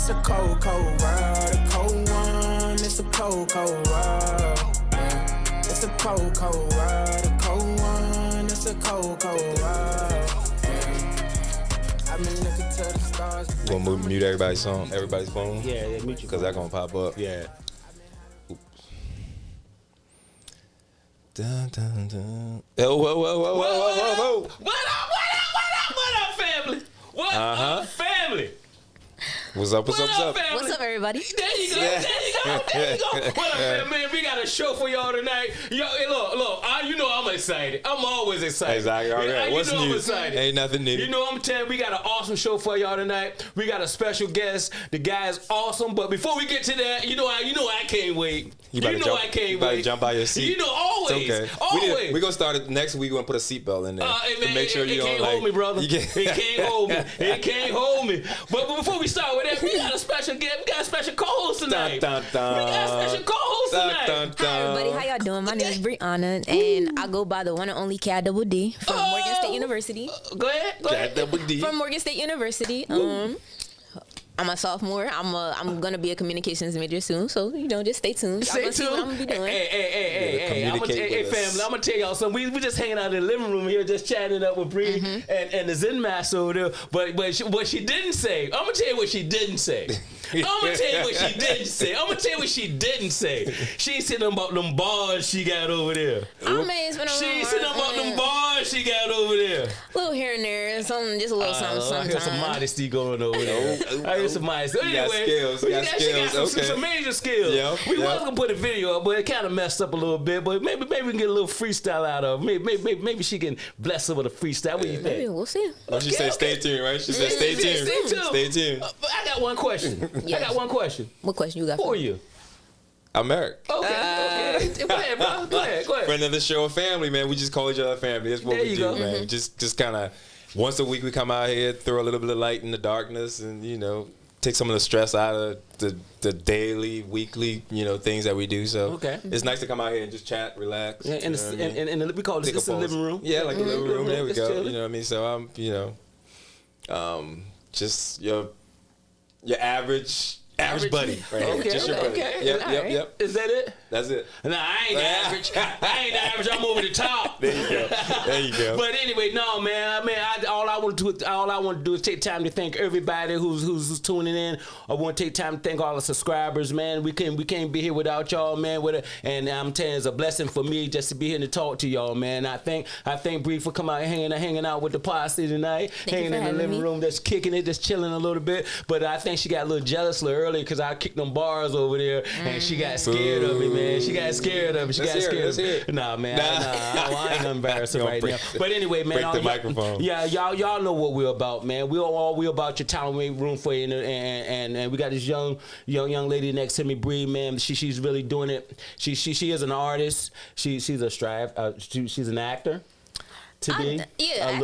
It's a cold, cold world, a cold one. It's a cold, cold world. Yeah. It's a cold, cold world, a cold one. It's a cold, cold world. Yeah. I've been looking to the stars. You gonna mute everybody's phone? Yeah, mute you. Because that's gonna pop up. Yeah. Oops. Dun, dun, dun. Oh, whoa. What up, family? What up, family? What's up? Family? What's up, everybody? There you go. What up, man? We got a show for y'all tonight. Yo, hey, look, you know I'm excited. I'm always excited. Exactly. All right. What's new? I'm excited. Ain't nothing new. You know I'm telling you, we got an awesome show for y'all tonight. We got a special guest. The guy is awesome. But before we get to that, you know I can't wait. I can't wait. Jump out your seat. You know, always. It's okay. Always. We're gonna start it next week. We're gonna put a seatbelt in there Hey, to make sure you don't can't hold me, brother. It can't hold me. It can't hold me. But before we start with that, we got a special guest. We got a special co-host tonight. Dun, dun, dun. We got a special co-host tonight. Dun, dun, dun. Hi, everybody. How y'all doing? My name is Brianna, and I go by the one and only KIDD from Morgan State University. Go ahead. KIDD. From Morgan State University. I'm a sophomore. I'm gonna be a communications major soon, so just stay tuned. Stay tuned. See what I'm gonna be doing. Hey, family. I'm gonna tell y'all something. We just hanging out in the living room here, just chatting up with Bree and the Zen Master over there. But what she didn't say, I'm gonna tell you what she didn't say. She said about them bars she got over there. She said about them bars she got over there. Little here and there, something, just a little something. I hear some modesty going over there. I hear some modesty. Anyway, you got skills. She got some major skills. We was gonna put a video up, but it kind of messed up a little bit. But maybe we can get a little freestyle out of her. Maybe she can bless her with a freestyle. What do you think? Maybe we'll see. She said stay tuned, right? She said stay tuned. Stay tuned. I got one question. Yes. I got one question. What question you got for you? I'm married. Okay. Go ahead, bro. Go ahead. Friend of the show, family, man. We just call each other family. That's what we do, man. Just kind of once a week we come out here, throw a little bit of light in the darkness, and take some of the stress out of the daily, weekly, things that we do. So it's nice to come out here and just chat, relax. Yeah, and we call this the living room. Yeah, like the living room. There we go. Chilling. You know what I mean? So I'm, just your average buddy. Right Okay. Just your buddy. Okay. Yep. Is that it? That's it. Nah, I ain't the average. I'm over the top. There you go. But anyway, no, man. All I want to do is take time to thank everybody who's tuning in. I want to take time to thank all the subscribers, man. We can't be here without y'all, man. And I'm telling you, it's a blessing for me just to be here to talk to y'all, man. I thank Bree for coming out and hanging out with the posse tonight, hanging in the living room, just kicking it, just chilling a little bit. But I think she got a little jealous earlier because I kicked them bars over there, and she got scared of me, man. She got scared of me. Let's hear it. Nah, man. I ain't gonna embarrass her right now. But anyway, man. Break the microphone. Yeah, y'all know what we're about, man. We about your talent room for you, and we got this young lady next to me, Bree, man. She's really doing it. She is an artist. She's a she's an actor. I did a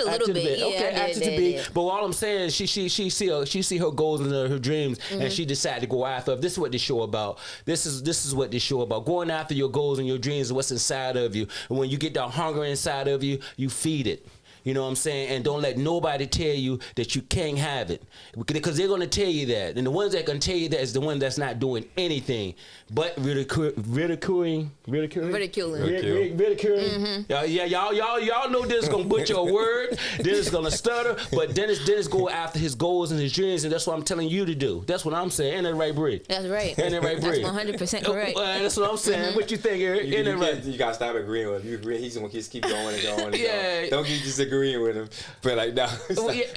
little bit. Yeah, actor to be. But all I'm saying is she see her goals and her dreams, and she decided to go after it. This is what this show about. This is what this show about. Going after your goals and your dreams and what's inside of you. And when you get that hunger inside of you, you feed it. You know what I'm saying? And don't let nobody tell you that you can't have it. Because they're going to tell you that. And the ones that can tell you that is the one that's not doing anything but ridiculing. Y'all know this is going to butcher a word. Then it's going to stutter. But Dennis go after his goals and his dreams, and that's what I'm telling you to do. That's what I'm saying. Ain't that right, Bree? That's right. Ain't that right, Bree? That's 100% correct. That's what I'm saying. What you think, Eric? Ain't that right? You got to stop agreeing with him. You agree, he's going to keep going and going and yeah. going. Don't keep disagreeing with him, but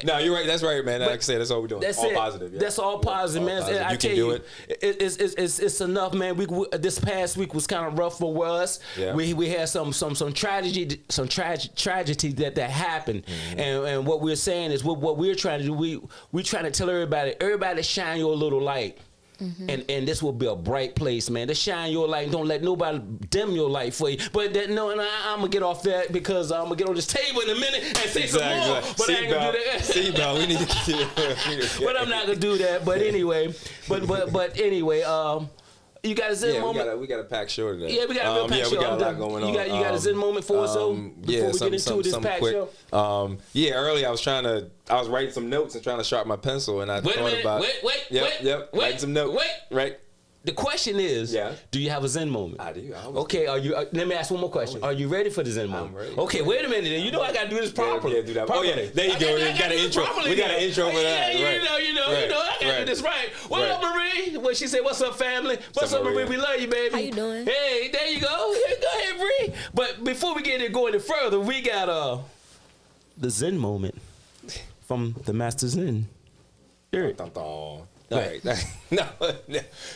no, you're right. That's right, man. Like I said, that's all we're doing. That's all it. Positive. Yeah. That's all positive, man. Positive. I tell you, it's enough, man. This past week was kind of rough for us. Yeah. We had some tragedy that happened, and what we're saying is what we're trying to do. We trying to tell everybody shine your little light. And this will be a bright place, man. To shine your light. Don't let nobody dim your light for you. But I'm gonna get off that because I'm gonna get on this table in a minute and say some more. But I ain't gonna do that. Seatbelt. We need to. But I'm not gonna do that. But anyway, You got a Zen moment? We got a packed show today. Yeah, we got a real packed show. We got a lot going on. You got a Zen moment for us, though? Before we get into this packed show? Earlier I was writing some notes and trying to sharpen my pencil, and I thought about... Wait, writing some notes. Right. The question is, do you have a Zen moment? I do. Okay, are you? Let me ask one more question. Are you ready for the Zen moment? I'm ready. Okay, wait a minute. You know I got to do this properly. Yeah, do that. Properly. Oh, yeah. There you go. We got an intro. We got an intro for that. Yeah, you know, I got to do this right. What up, Marie? Well, she said, what's up, family? What's up, Marie? We love you, baby. How you doing? Hey, there you go. Go ahead, Marie. But before we get it going any further, we got the Zen moment from the Master Zen. Hear it. Right. No.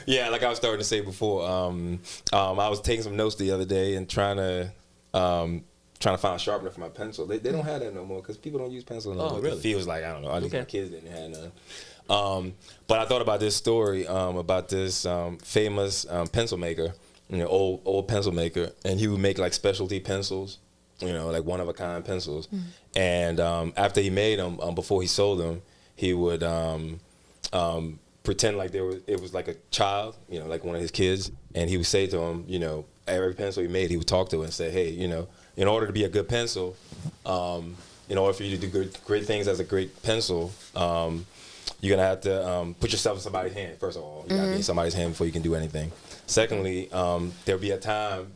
Yeah, like I was starting to say before, I was taking some notes the other day and trying to find a sharpener for my pencil. They don't have that no more because people don't use pencils no more. Really? It feels like, I don't know, at least my kids didn't have none. But I thought about this story about this famous pencil maker, old pencil maker, and he would make like specialty pencils, like one-of-a-kind pencils. And after he made them, before he sold them, he would pretend like it was like a child, like one of his kids, and he would say to him, every pencil he made, he would talk to it and say, hey, in order to be a good pencil, in order for you to do great things as a great pencil, you're gonna have to put yourself in somebody's hand. First of all, you gotta be in somebody's hand before you can do anything. Secondly, there'll be a time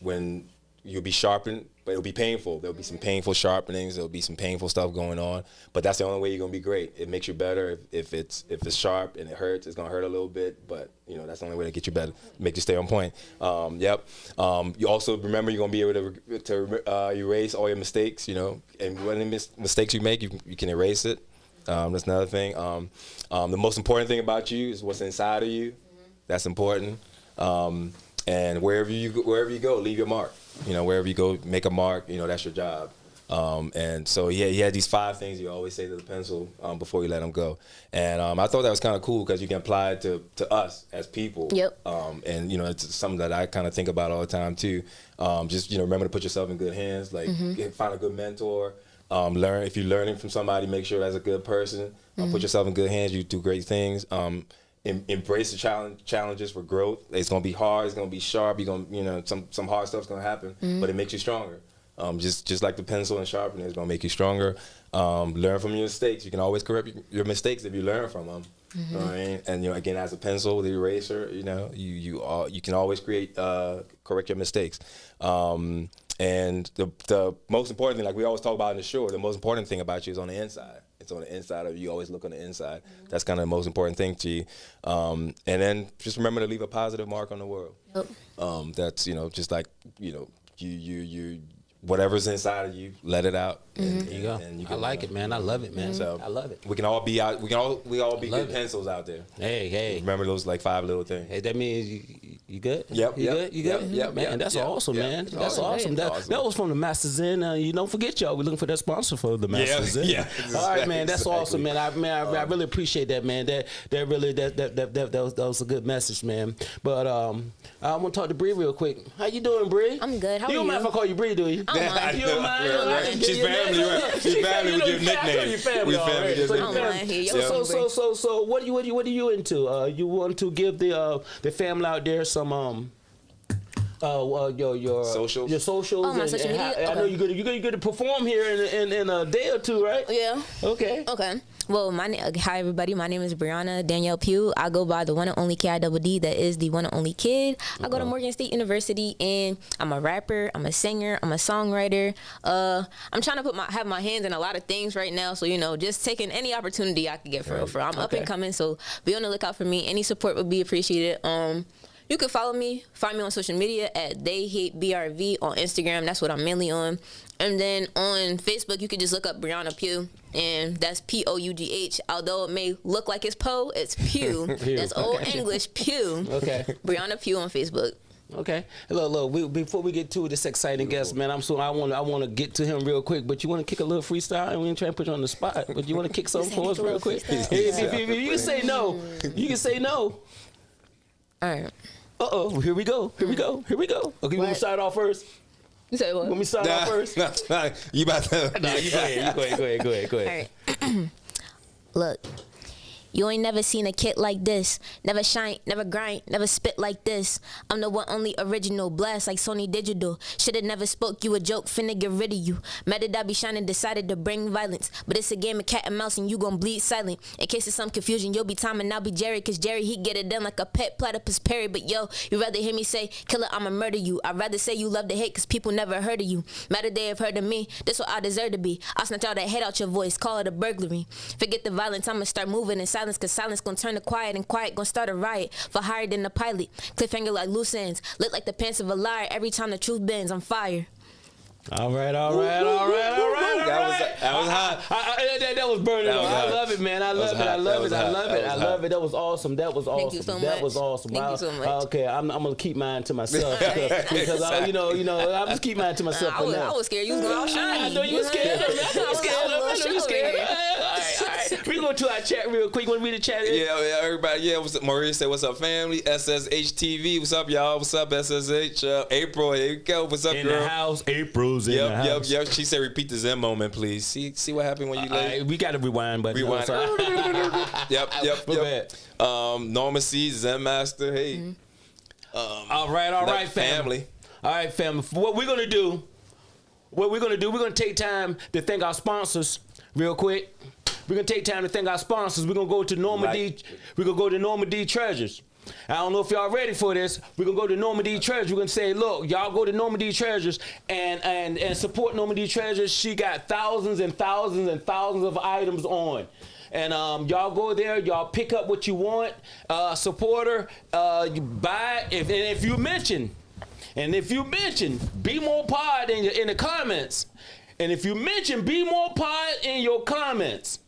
when you'll be sharpened, but it'll be painful. There'll be some painful sharpenings. There'll be some painful stuff going on. But that's the only way you're gonna be great. It makes you better if it's sharp and it hurts. It's gonna hurt a little bit, but that's the only way to get you better, make you stay on point. You also remember you're gonna be able to erase all your mistakes. And when mistakes you make, you can erase it. That's another thing. The most important thing about you is what's inside of you. That's important. And wherever you go, leave your mark. Wherever you go, make a mark. That's your job. And so he had these 5 things you always say to the pencil before you let them go. And I thought that was kind of cool because you can apply it to us as people. Yep. And it's something that I kind of think about all the time too. Just remember to put yourself in good hands. Like find a good mentor. Learn if you're learning from somebody, make sure that's a good person. Put yourself in good hands. You do great things. Embrace the challenges for growth. It's gonna be hard. It's gonna be sharp. You're gonna, some hard stuff's gonna happen, but it makes you stronger. Just like the pencil and sharpener is gonna make you stronger. Learn from your mistakes. You can always correct your mistakes if you learn from them. You know what I mean? And again, as a pencil, the eraser, you can always correct your mistakes. And the most important thing, like we always talk about in the show, the most important thing about you is on the inside. It's on the inside of you. You always look on the inside. That's kind of the most important thing to you. And then just remember to leave a positive mark on the world. Yep. That's just like you whatever's inside of you, let it out. And, there you go. I like it, man. I love it, man. So I love it. We can all be out. We all be good pencils out there. Hey. Remember those like 5 little things. Hey, that means you good? Yep. You good? Yep. Man, that's awesome, man. That's awesome. That was from the Master Zen. You don't forget, y'all. We're looking for that sponsor for the Master Zen. Yeah. All right, man. That's awesome, man. I really appreciate that, man. That was a good message, man. But I want to talk to Bree real quick. How you doing, Bree? I'm good. How are you? You don't mind if I call you Bree, do you? I don't mind. You don't mind? Right. She's family, right? She's family. We give nicknames. Your family already. So what are you into? You want to give the family out there some your socials. Your socials. Oh, my social media. I know you're good to perform here in a day or two, right? Yeah. Okay. Well, hi everybody. My name is Brianna Danielle Pugh. I go by the one and only KIDD. That is the one and only kid. I go to Morgan State University, and I'm a rapper. I'm a singer. I'm a songwriter. I'm trying to have my hands in a lot of things right now. So just taking any opportunity I could get for real. I'm up and coming. So be on the lookout for me. Any support would be appreciated. You can find me on social media at TheyHateBRV on Instagram. That's what I'm mainly on. And then on Facebook, you can just look up Brianna Pugh, and that's Pough. Although it may look like it's Poe, it's Pugh. That's old English, Pugh. Okay. Brianna Pugh on Facebook. Okay. Look. Before we get to this exciting guest, man, I want to get to him real quick. But you want to kick a little freestyle, and we ain't trying to put you on the spot. But you want to kick something for us real quick? If you can say no, you can say no. All right. Here we go. Okay, you want me to start off first? You say what? Want me to start off first? Nah, you about to. No, you go ahead. Go ahead. All right. Look, You ain't never seen a kid like this. Never shine, never grind, never spit like this. I'm the one only original, blast like Sony Digital. Shoulda never spoke, you a joke, finna get rid of you. Mad that I be shining, decided to bring violence. But it's a game of cat and mouse and you gon' bleed silent. In case of some confusion, you'll be Tom and I'll be Jerry. Cause Jerry, he get it done like a pet platypus Perry. But yo, you rather hear me say, killer, I'ma murder you. I'd rather say you love to hate cause people never heard of you. Matter they have heard of me, this what I deserve to be. I'll snatch all that hate out your voice, call it a burglary. Forget the violence, I'ma start moving in silence. Cause silence gon' turn to quiet and quiet gon' start a riot. For higher than the pilot, cliffhanger like loose ends. Lit like the pants of a liar, every time the truth bends, I'm fire. All right. That was hot. That was burning up. I love it, man. I love it. That was awesome. That was awesome. Thank you so much. That was awesome. Thank you so much. Okay, I'm gonna keep mine to myself because I'm just keep mine to myself. I was scared you was gonna outshine me. I know you were scared. I know you scared. All right. We go to our chat real quick. You want to read the chat? Yeah, everybody. Yeah, what's up? Maurice said, "What's up, family?" SSH TV. What's up, y'all? What's up, SSH? April, here you go. What's up, in girl? The house. April's in the house. Yep. She said, "Repeat the Zen moment, please." See what happened when you late. We got to rewind, but rewind. Yep. Norma C, Zen Master. Hey. All right, family. All right, family. What we're gonna do? We're gonna take time to thank our sponsors real quick. We're gonna take time to thank our sponsors. We're gonna go to Norma D. We're gonna go to Norma D Treasures. I don't know if y'all ready for this. We're gonna go to Norma D Treasures. We're gonna say, look, y'all go to Norma D Treasures and support Norma D Treasures. She got thousands and thousands and thousands of items on. And y'all go there, y'all pick up what you want, support her, you buy it. If you mention Bmore Pod in the comments, and if you mention Bmore Pod in your comments,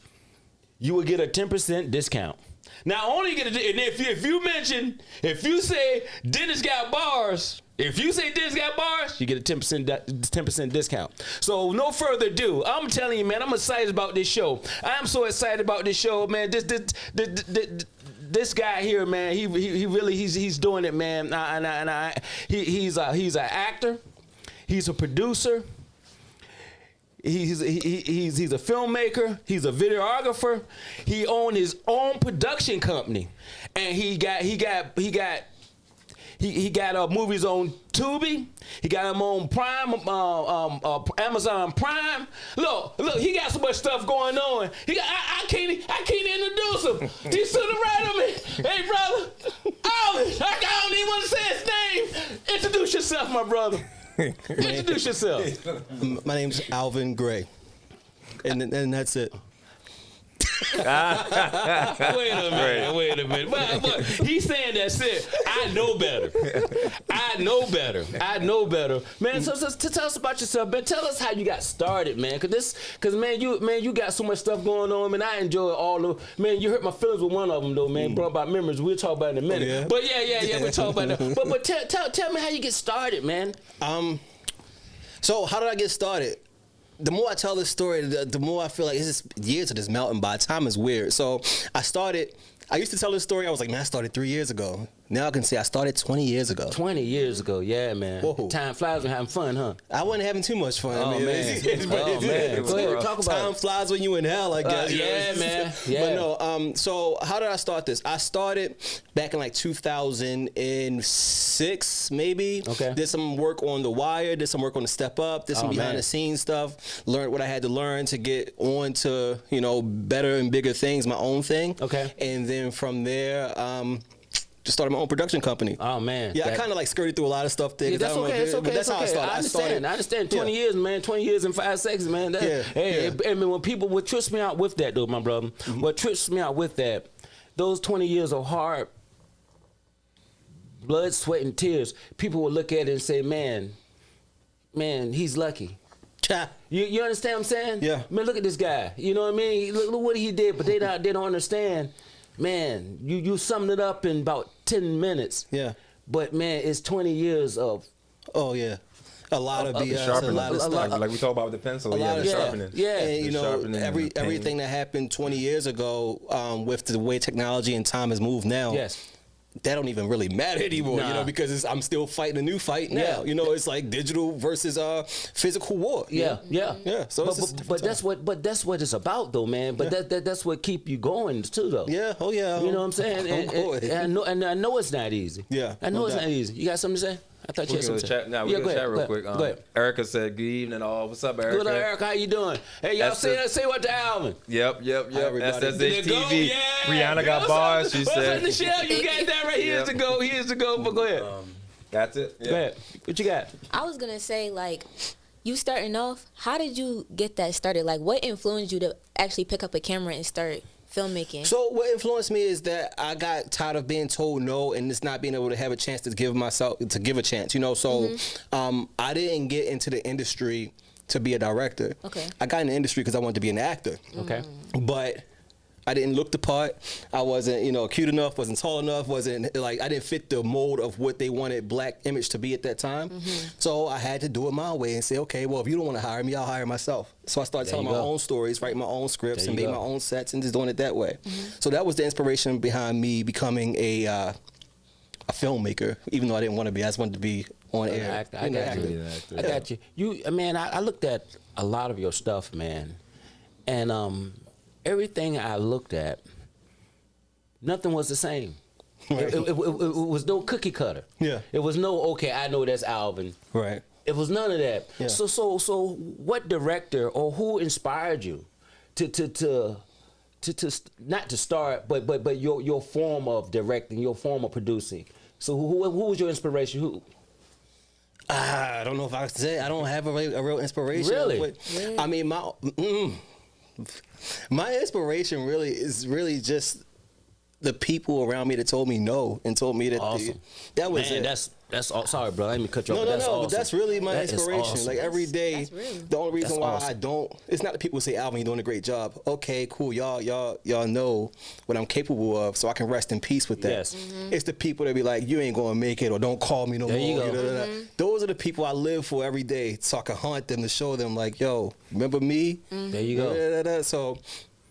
you will get a 10% discount. Now, only get if you say Dennis got bars, you get a 10% discount. So no further ado, I'm telling you, man, I'm excited about this show. I'm so excited about this show, man. This guy here, man, he really he's doing it, man. He's an actor, he's a producer. He's a filmmaker. He's a videographer. He owned his own production company, and he got movies on Tubi. He got them on Prime, Amazon Prime. Look, he got so much stuff going on. I can't introduce him. He's to the right of me. Hey, brother, Alvin. I don't even want to say his name. Introduce yourself, my brother. Introduce yourself. My name's Alvin Gray, and that's it. Wait a minute. But he's saying that's it. I know better. Man, so tell us about yourself, man. Tell us how you got started, man. Cause you got so much stuff going on, man. I enjoy all of, man. You hurt my feelings with one of them though, man. Brought about memories. We'll talk about it in a minute. Yeah. But yeah, we'll talk about that. But tell me how you get started, man. So how did I get started? The more I tell this story, the more I feel like it's just years of this mountain by. Time is weird. So I used to tell this story. I was like, man, I started 3 years ago. Now I can say I started 20 years ago. 20 years ago, yeah, man. Whoa. Time flies when having fun, huh? I wasn't having too much fun. Oh, man. Go ahead, talk about time it. flies when you in hell, I guess. Yeah, man. Yeah. But no, so how did I start this? I started back in like 2006, maybe. Okay. Did some work on The Wire, did some work on The Step Up, did some behind the scenes stuff, learned what I had to learn to get on to, better and bigger things, my own thing. Okay. And then from there, just started my own production company. Oh, man. Yeah, I kind of like skirted through a lot of stuff there. Yeah, that's okay. It's okay. But that's how I started. I understand. 20 years, man. 20 years and 5 seconds, man. I mean, when people would trips me out with that, though, my brother. What trips me out with that, those 20 years of hard blood, sweat, and tears, people would look at it and say, man, he's lucky. You understand what I'm saying? Yeah. Man, look at this guy. You know what I mean? Look what he did, but they don't understand. Man, you summed it up in about 10 minutes. Yeah. But man, it's 20 years of. Oh yeah. A lot of BS, sharpening. a lot of stuff. Like we talk about with the pencil, the sharpening. Yeah. And sharpening everything that happened 20 years ago, with the way technology and time has moved now. Yes. that don't even really matter anymore, Nah. because I'm still fighting a new fight now. Yeah. It's like digital versus physical war. Yeah. So it's just a different time. but that's what it's about though, man. But that's what keep you going too, though. Yeah. Oh yeah. You know what I'm saying? And I know it's not easy. Yeah, I know no it's doubt. not easy. You got something to say? I thought you had We're something gonna to say. chat now. We're gonna chat real quick. Go ahead. Erica said, "Good evening, all. What's up, Erica?" Good, Erica. How you doing? Hey, y'all say what to Alvin. Yep. everybody. SSH TV. Yeah. Brianna got bars. She What's said, up, Michelle? You got that right. Here's to go. But go ahead. "That's it." Go ahead. What you got? I was gonna say, like, you starting off, how did you get that started? Like, what influenced you to actually pick up a camera and start filmmaking? So what influenced me is that I got tired of being told no and just not being able to have a chance to give a chance. So I didn't get into the industry to be a director. Okay. I got in the industry because I wanted to be an actor. Okay. But I didn't look the part. I wasn't, cute enough, wasn't tall enough, wasn't like, I didn't fit the mold of what they wanted black image to be at that time. So I had to do it my way and say, okay, well, if you don't want to hire me, I'll hire myself. So I started telling my own stories, writing my own scripts, and making my own sets and just doing it that way. So that was the inspiration behind me becoming a filmmaker, even though I didn't want to be. I just wanted to be on air. I got you. I looked at a lot of your stuff, man, and everything I looked at, nothing was the same. Right. It was no cookie cutter. Yeah. It was no, okay, I know that's Alvin. Right. It was none of that. Yeah. So what director or who inspired you to not to start, but your form of directing, your form of producing? So who was your inspiration? Who? I don't know if I could say. I don't have a real inspiration. Really? But, I mean, my inspiration really is just the people around me that told me no and told me that Awesome. that was Man, it. that's all. Sorry, bro. I didn't mean to cut you off. No, That's awesome. but that's really my That is inspiration. awesome. Like every day, That's real. the only reason That's why awesome. I don't, it's not that people say, Alvin, you're doing a great job. Okay, cool. Y'all know what I'm capable of, so I can rest in peace with that. Yes. It's the people that be like, you ain't gonna make it, or don't call me no There you more. go. Those are the people I live for every day, so I can haunt them to show them, like, yo, remember me? There you go. So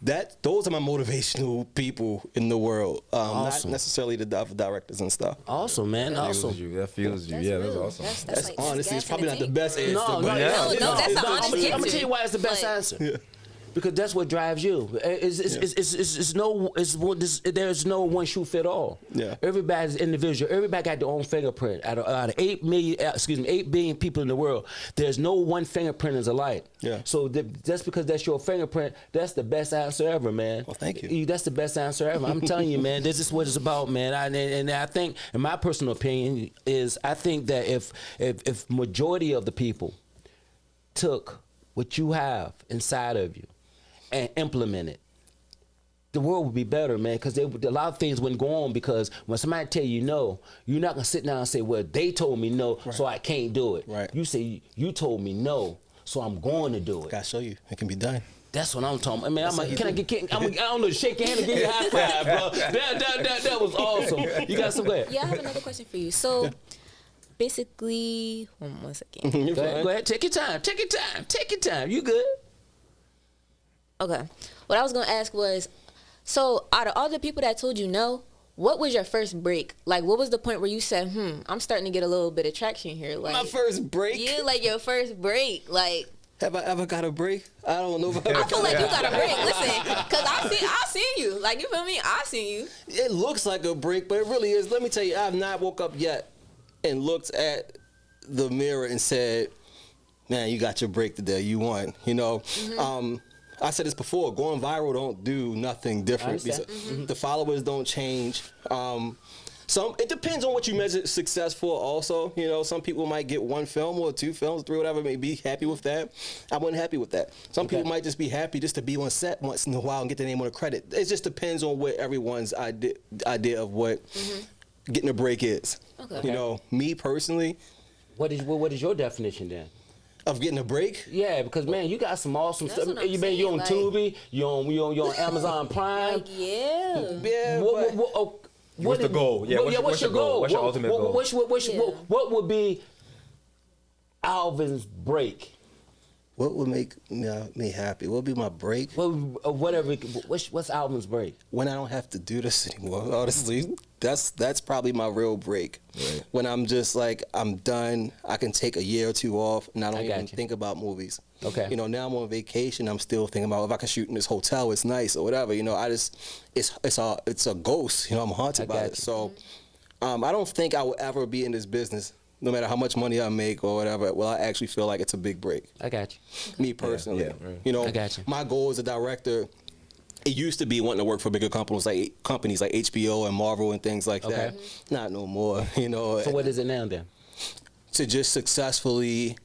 those are my motivational people in the world. Awesome. Not necessarily the directors and stuff. Awesome, man. Awesome. That fuels you. Yeah, that's real. awesome. That's like Honestly, it's gas in probably the not the tank. best answer. No, but no, that's the honest I'm gonna answer. tell you why it's the best Like- answer. Because that's what drives you. There's no one shoe fit all. Yeah. Everybody's individual. Everybody got their own fingerprint. Out of 8 billion people in the world, there's no one fingerprint is alike. Yeah. So just because that's your fingerprint, that's the best answer ever, man. Well, thank you. That's the best answer ever. I'm telling you, man. This is what it's about, man. And I think, in my personal opinion, I think that if majority of the people took what you have inside of you and implement it, the world would be better, man, because a lot of things wouldn't go on, because when somebody tell you no, you're not going to sit down and say, well, they told me no, so I can't do it. Right. You say, you told me no, so I'm going to do it. Gotta show you, it can be done. That's what I'm talking about. I mean, I don't know, shake your hand and give you a high five, bro. That was awesome. You got some good? Yeah, I have another question for you. So, basically, one second. Go ahead. Take your time. You good? Okay. What I was gonna ask was, so out of all the people that told you no, what was your first break? Like, what was the point where you said, I'm starting to get a little bit of traction here? Like, My first break? yeah, like your first break. Like, Have I ever got a break? I don't know if I feel like you got a break. Listen, because I seen you. Like, you feel me? I seen you. It looks like a break, but it really is. Let me tell you, I have not woke up yet and looked at the mirror and said, man, you got your break today. You won. I said this before, going viral don't do nothing different. The followers don't change. It depends on what you measure success for also. Some people might get 1 film or 2 films, 3, whatever, may be happy with that. I wasn't happy with that. Some people might just be happy just to be on set once in a while and get their name on the credit. It just depends on what everyone's idea of what getting a break is. Okay. Me personally, What is your definition then? of getting a break. Yeah, because man, you got some awesome That's stuff. what I'm You saying, on like- Tubi, you on Amazon Prime. Like, yeah. Yeah, What's the goal? Yeah, what's your goal? What's your ultimate goal? What would be Alvin's break? what would make me happy? What would be my break? Well, whatever. What's Alvin's break? When I don't have to do this anymore. Honestly, that's probably my real break. Right. When I'm just like, I'm done. I can take a year or two off, and I don't even you. think about movies. Okay. You know, now I'm on vacation. I'm still thinking about if I can shoot in this hotel, it's nice or whatever. You know, it's a ghost. You know, I'm haunted by it. you. So, I don't think I will ever be in this business, no matter how much money I make or whatever. Well, I actually feel like it's a big break. I got you. Me personally. Yeah, right. You know, I got you. my goal as a director, it used to be wanting to work for bigger companies like HBO and Marvel and things like that. Not no more. You know. So what is it now then? To just successfully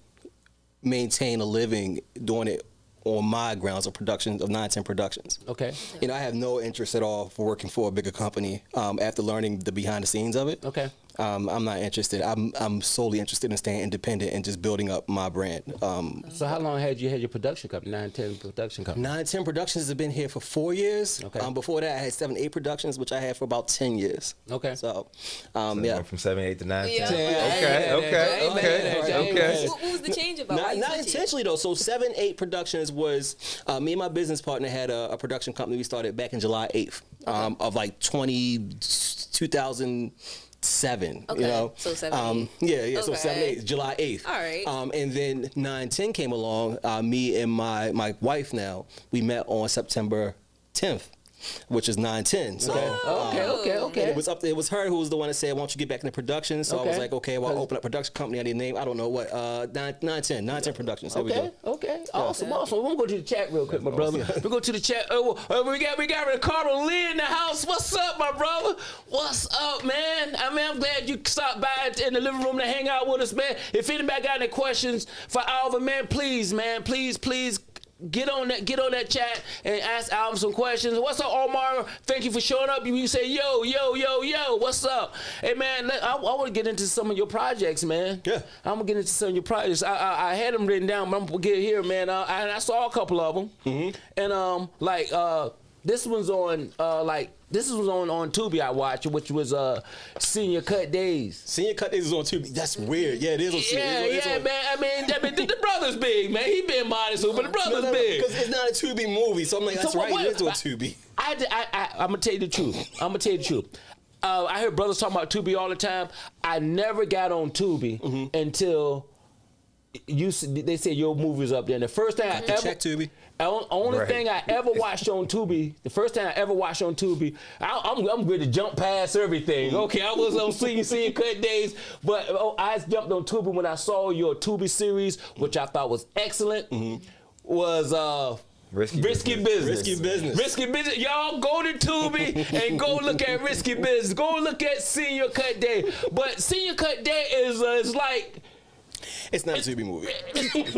maintain a living doing it on my grounds of productions of 910 Productions. Okay. You know, I have no interest at all for working for a bigger company after learning the behind the scenes of it. Okay. I'm not interested. I'm solely interested in staying independent and just building up my brand. So how long had you had your production company, 910 Production Company? 910 Productions has been here for 4 years. Okay. Before that, I had 7-8 Productions, which I had for about 10 years. Okay. So, So yeah. went from 7-8 to 9-10. Yeah. Okay. What was the change about? Why you Not switch it? intentionally though. So 7-8 Productions was me and my business partner had a production company. We started back in July 8th of like 2007. Okay. You know. So 7-8. Yeah. So Okay. 7-8, July 8th. All right. And then 910 came along. Me and my wife now, we met on September 10th. Which is 910. So Okay. and it was her who was the one that said, "Why don't you get back into production?" So I was Okay. like, "Okay, well, I'll open up a production company. I need a name. I don't know what. 910 Productions. There we go. Okay. Awesome. We're gonna go to the chat real quick, my brother. We go to the chat. We got Ricardo Lee in the house. What's up, my brother? What's up, man? I mean, I'm glad you stopped by in the living room to hang out with us, man. If anybody got any questions for Alvin, man, please. Get on that chat and ask Alvin some questions. What's up, Omar? Thank you for showing up. You say, yo, what's up? Hey, man, I want to get into some of your projects, man. Yeah. I'm going to get into some of your projects. I had them written down, but I'm going to get here, man. I saw a couple of them. Mm-hmm. And, this one's on, this was on Tubi I watched, which was Senior Cut Days. Senior Cut Days is on Tubi. That's weird. Yeah, it is on Tubi. Yeah, man. I mean, the brother's big, man. He been modest, but the brother's big. Because it's not a Tubi movie, so I'm like, that's So right, what- it is on Tubi. I'm gonna tell you the truth. I hear brothers talking about Tubi all the time. I never got on Tubi until they said your movie's up there. And the first thing I ever Check Tubi. Only thing I ever watched on Tubi, the first thing I ever watched on Tubi, I'm good to jump past everything. Okay, I was on Senior Cut Days, but I jumped on Tubi when I saw your Tubi series, which I thought was excellent. Was Risky Business. Risky Business. Risky Business. Y'all go to Tubi and go look at Risky Business. Go look at Senior Cut Day. But Senior Cut Day is like. It's not a Tubi movie.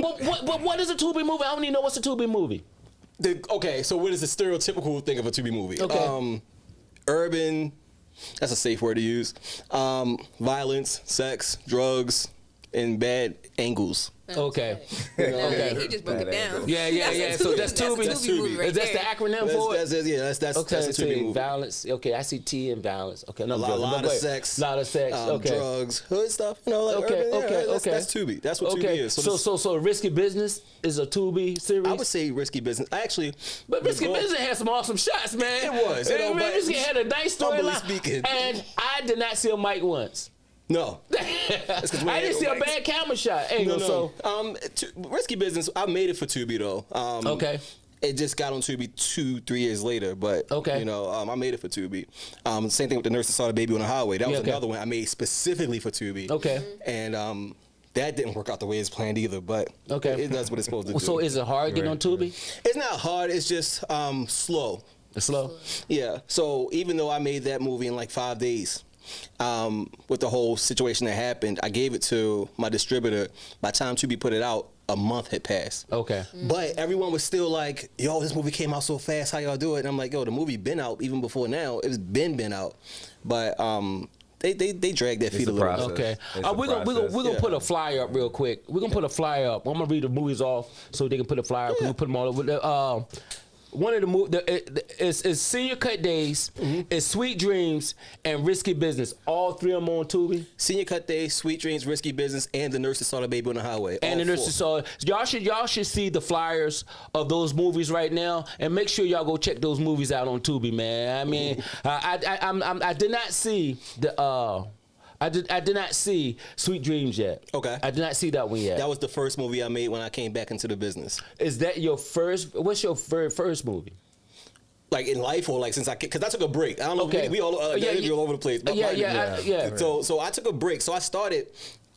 What is a Tubi movie? I don't even know what's a Tubi movie. Okay, so what is the stereotypical thing of a Tubi movie? Okay. Urban, that's a safe word to use. Violence, sex, drugs, and bad angles. Okay. Okay. He just broke it down. Yeah. So that's Tubi. That's a Tubi movie right That's the there. acronym for it? That's a Tubi movie. Violence. Okay, I see T in violence. Okay, no, A lot of sex. Lot of sex. Okay. Drugs, hood stuff. You know, like Okay, urban. okay. That's Tubi. That's what Okay. Tubi is. So Risky Business is a Tubi series. I would say Risky Business. But Risky Business had some awesome shots, man. It was. You know, but Risky had a nice humbly storyline. speaking. And I did not see a mic once. No. I didn't see a bad camera shot. No. So Risky Business, I made it for Tubi though. Okay. It just got on Tubi 2-3 years later, but Okay. you know, I made it for Tubi. Same thing with The Nurse That Saw the Baby on the Highway. That was okay. another one I made specifically for Tubi. Okay. And that didn't work out the way it's planned either, but Okay. it does what it's supposed to do. So is it hard getting on Tubi? It's not hard, it's just slow. It's slow. Yeah. So even though I made that movie in like 5 days, with the whole situation that happened, I gave it to my distributor. By the time Tubi put it out, a month had passed. Okay. But everyone was still like, yo, this movie came out so fast, how y'all do it? And I'm like, yo, the movie been out even before now. It's been out. But they dragged their feet a little. process. Okay. It's a We're gonna yeah. put a flyer up real quick. We're gonna put a flyer up. I'm gonna read the movies off so they can put a flyer up. Yeah. We put them all over there. one of it's Senior Cut Days, it's Sweet Dreams, and Risky Business. All three of them on Tubi. Senior Cut Day, Sweet Dreams, Risky Business, and The Nurse That Saw the Baby on the Highway. And The Nurse That Saw. Y'all should see the flyers of those movies right now, and make sure y'all go check those movies out on Tubi, man. I mean, I did not see the. I did not see Sweet Dreams yet. Okay. I did not see that one yet. That was the first movie I made when I came back into the business. Is that your first? What's your first movie? Like in life or like since because I took a break. I don't know. Okay. We all all over the place. Yeah. So I took a break. So I started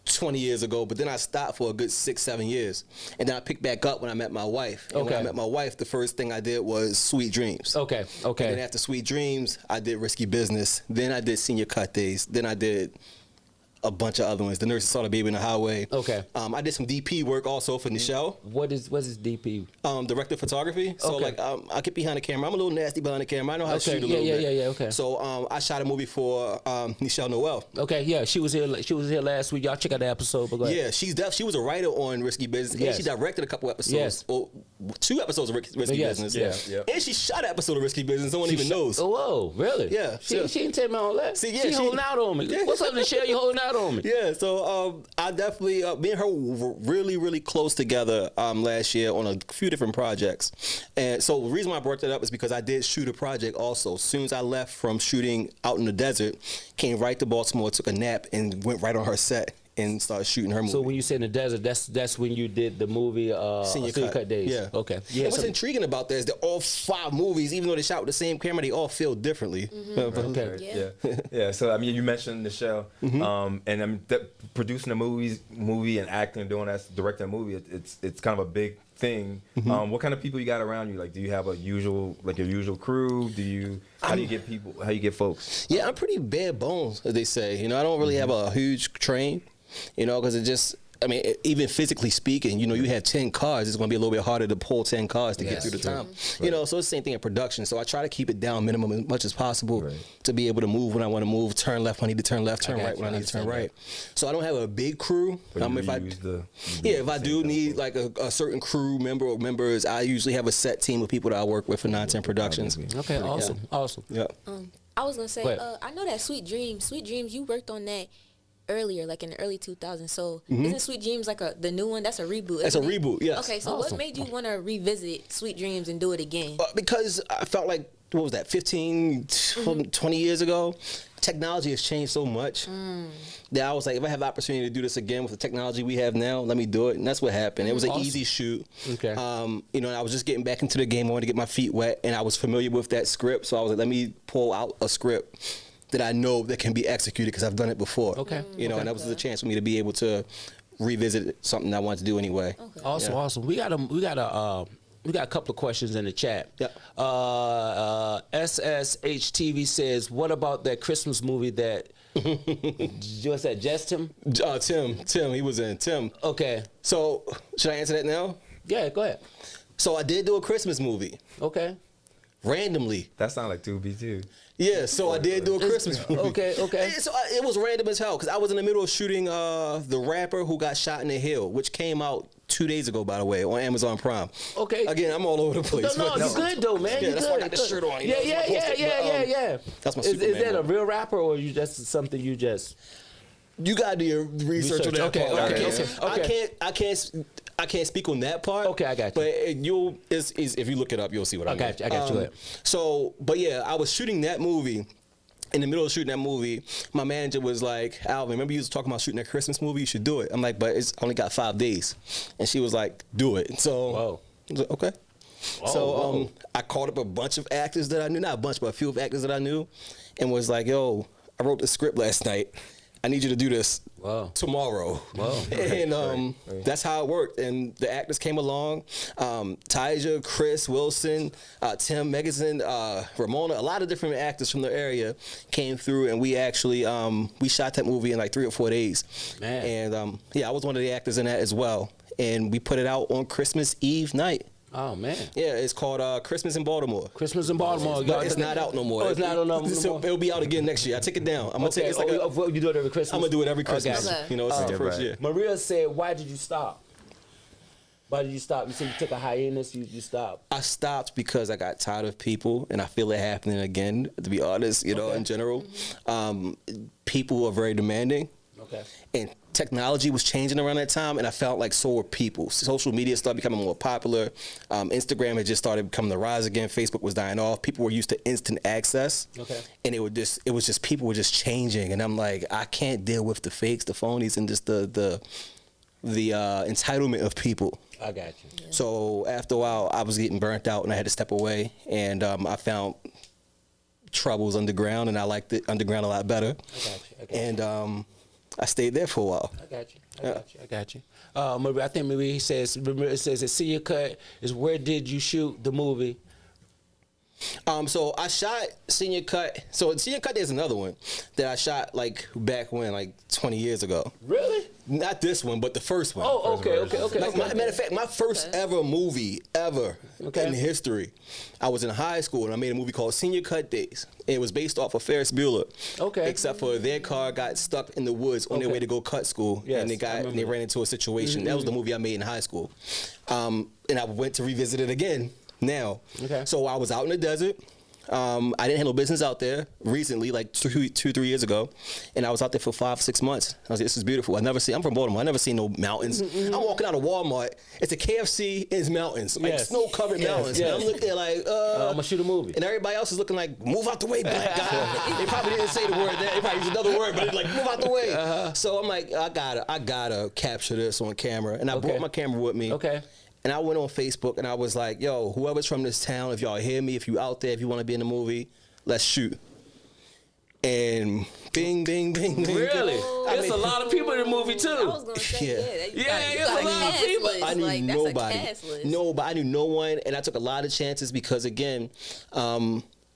20 years ago, but then I stopped for a good 6-7 years, and then I picked back up when I met my wife. And when I met my wife, the first thing I did was Sweet Dreams. Okay. And then after Sweet Dreams, I did Risky Business. Then I did Senior Cut Days. Then I did a bunch of other ones. The Nurse That Saw the Baby on the Highway. Okay. I did some DP work also for Nichelle. What's his DP? Director of photography. So like I get behind the camera. I'm a little nasty behind the camera. I know how to shoot a little bit. Yeah. Okay. So I shot a movie for Nichelle Noel. Okay. Yeah. She was here. She was here last week. Y'all check out the episode. But go ahead. Yeah, she was a writer on Risky Business. Yes. And she directed a couple episodes. Yes. Well, 2 episodes of Risky Business. Yeah. And she shot an episode of Risky Business. No one even knows. Oh, whoa, really? Yeah. She didn't tell me all that. See, yeah, she she holding out on me. Yeah. What's up, Nichelle? You holding out on me? Yeah, so I definitely, me and her were really, really close together last year on a few different projects. And so the reason why I brought that up is because I did shoot a project also. As soon as I left from shooting out in the desert, came right to Baltimore, took a nap, and went right on her set and started shooting her movie. So when you say in the desert, that's when you did the movie Senior Cut Days. Yeah. Okay. Yeah. And what's intriguing about that is that all 5 movies, even though they shot with the same camera, they all feel differently. Okay. Yeah. So I mean, you mentioned Nichelle, and I'm producing a movie and acting and doing that, directing a movie. It's kind of a big thing. What kind of people you got around you? Like, do you have your usual crew? How do you get people? How you get folks? Yeah, I'm pretty bare bones, as they say. I don't really have a huge train. Because it just, I mean, even physically speaking, you have 10 cars. It's going to be a little bit harder to pull 10 cars to get through the time. So it's the same thing in production. So I try to keep it down minimum as much as possible to be able to move when I want to move, turn left when I need to turn left, turn right when I need to turn right. So I don't have a big crew. If I do need like a certain crew member or members, I usually have a set team of people that I work with for 910 Productions. Okay, awesome. Yeah. I was gonna say, I know that Sweet Dreams, you worked on that earlier, like in the early 2000s. So isn't Sweet Dreams like the new one? That's a reboot. That's a reboot, yes. Okay, so what made you want to revisit Sweet Dreams and do it again? Because I felt like, what was that, 15, 20 years ago? Technology has changed so much that I was like, if I have the opportunity to do this again with the technology we have now, let me do it. And that's what happened. It was an easy shoot. Okay. And I was just getting back into the game. I wanted to get my feet wet, and I was familiar with that script. So I was like, let me pull out a script that I know that can be executed because I've done it before. Okay. And that was a chance for me to be able to revisit something I wanted to do anyway. Okay. Awesome. We got a couple of questions in the chat. Yeah. SSHTV says, what about that Christmas movie that, what's that, Just Tim? Tim, he was in. Tim. Okay. So, should I answer that now? Yeah, go ahead. So, I did do a Christmas movie. Okay. Randomly. That sounds like 2B too. Yeah, so I did do a Christmas movie. Okay. So it was random as hell because I was in the middle of shooting the rapper who got shot in the hill, which came out 2 days ago, by the way, on Amazon Prime. Okay. Again, I'm all over the place. No, you're good though, man. Yeah, that's why I got the shirt on. Yeah. That's my Is Superman that a movie. real rapper or you just something you just? You gotta do your research on that Okay, part. okay. I can't speak on that part. Okay, I got you. But if you look it up, you'll see what I mean. I got you. So, but yeah, I was shooting that movie. In the middle of shooting that movie, my manager was like, Alvin, remember you was talking about shooting that Christmas movie? You should do it. I'm like, but it's only got 5 days. And she was like, do it. So, I was like, okay. So I called up a bunch of actors that I knew, not a bunch, but a few of actors that I knew, and was like, yo, I wrote the script last night. I need you to do this tomorrow. Wow. And that's how it worked. And the actors came along. Tyja, Chris, Wilson, Tim, Megason, Ramona, a lot of different actors from the area came through, and we actually we shot that movie in like 3 or 4 days. Man. And I was one of the actors in that as well. And we put it out on Christmas Eve night. Oh man. Yeah, it's called Christmas in Baltimore. Christmas in Baltimore. But it's not out no more. Oh, it's not out no more. So it'll be out again next year. I take it down. I'm gonna take it's like you do it every Christmas. I'm gonna do it every Christmas. Okay. It's the first year. Maria said, "Why did you stop?" Why did you stop? You said you took a hiatus. You stopped. I stopped because I got tired of people, and I feel it happening again. To be honest, you know, in general, people are very demanding. Okay. And technology was changing around that time, and I felt like so were people. Social media started becoming more popular. Instagram had just started becoming the rise again. Facebook was dying off. People were used to instant access. Okay. And it was just people were just changing, and I'm like, I can't deal with the fakes, the phonies, and just the entitlement of people. I got you. Yeah. So after a while, I was getting burnt out, and I had to step away. And I found troubles underground, and I liked it underground a lot better. I got you. I stayed there for a while. I got you. I think maybe he says. It says that Senior Cut is where did you shoot the movie? So I shot Senior Cut. So Senior Cut, there's another one that I shot like back when, like 20 years ago. Really? Not this one, but the first one. Oh, okay. Like, matter of fact, my first ever movie in history. I was in high school and I made a movie called Senior Cut Days. It was based off of Ferris Bueller. Okay. Except for their car got stuck in the woods on their way to go cut school, and they ran into a situation. That was the movie I made in high school, and I went to revisit it again. Now, so I was out in the desert. I didn't handle business out there recently, like 2-3 years ago, and I was out there for 5-6 months. I was like, this is beautiful. I'm from Baltimore. I never seen no mountains. I'm walking out of Walmart. It's a KFC. It's mountains, like snow-covered mountains. And I'm looking there like, I'm gonna shoot a movie. And everybody else is looking like, move out the way, black guy. They probably didn't say the word. They probably used another word, but it's like, move out the way. So I'm like, I gotta capture this on camera, and I brought my camera with me. Okay. And I went on Facebook and I was like, yo, whoever's from this town, if y'all hear me, if you out there, if you want to be in the movie, let's shoot. And bing, bing, bing, bing. Really? There's a lot of people in the movie too. I was gonna say, there's a lot of people. I knew nobody. I knew no one, and I took a lot of chances because, again,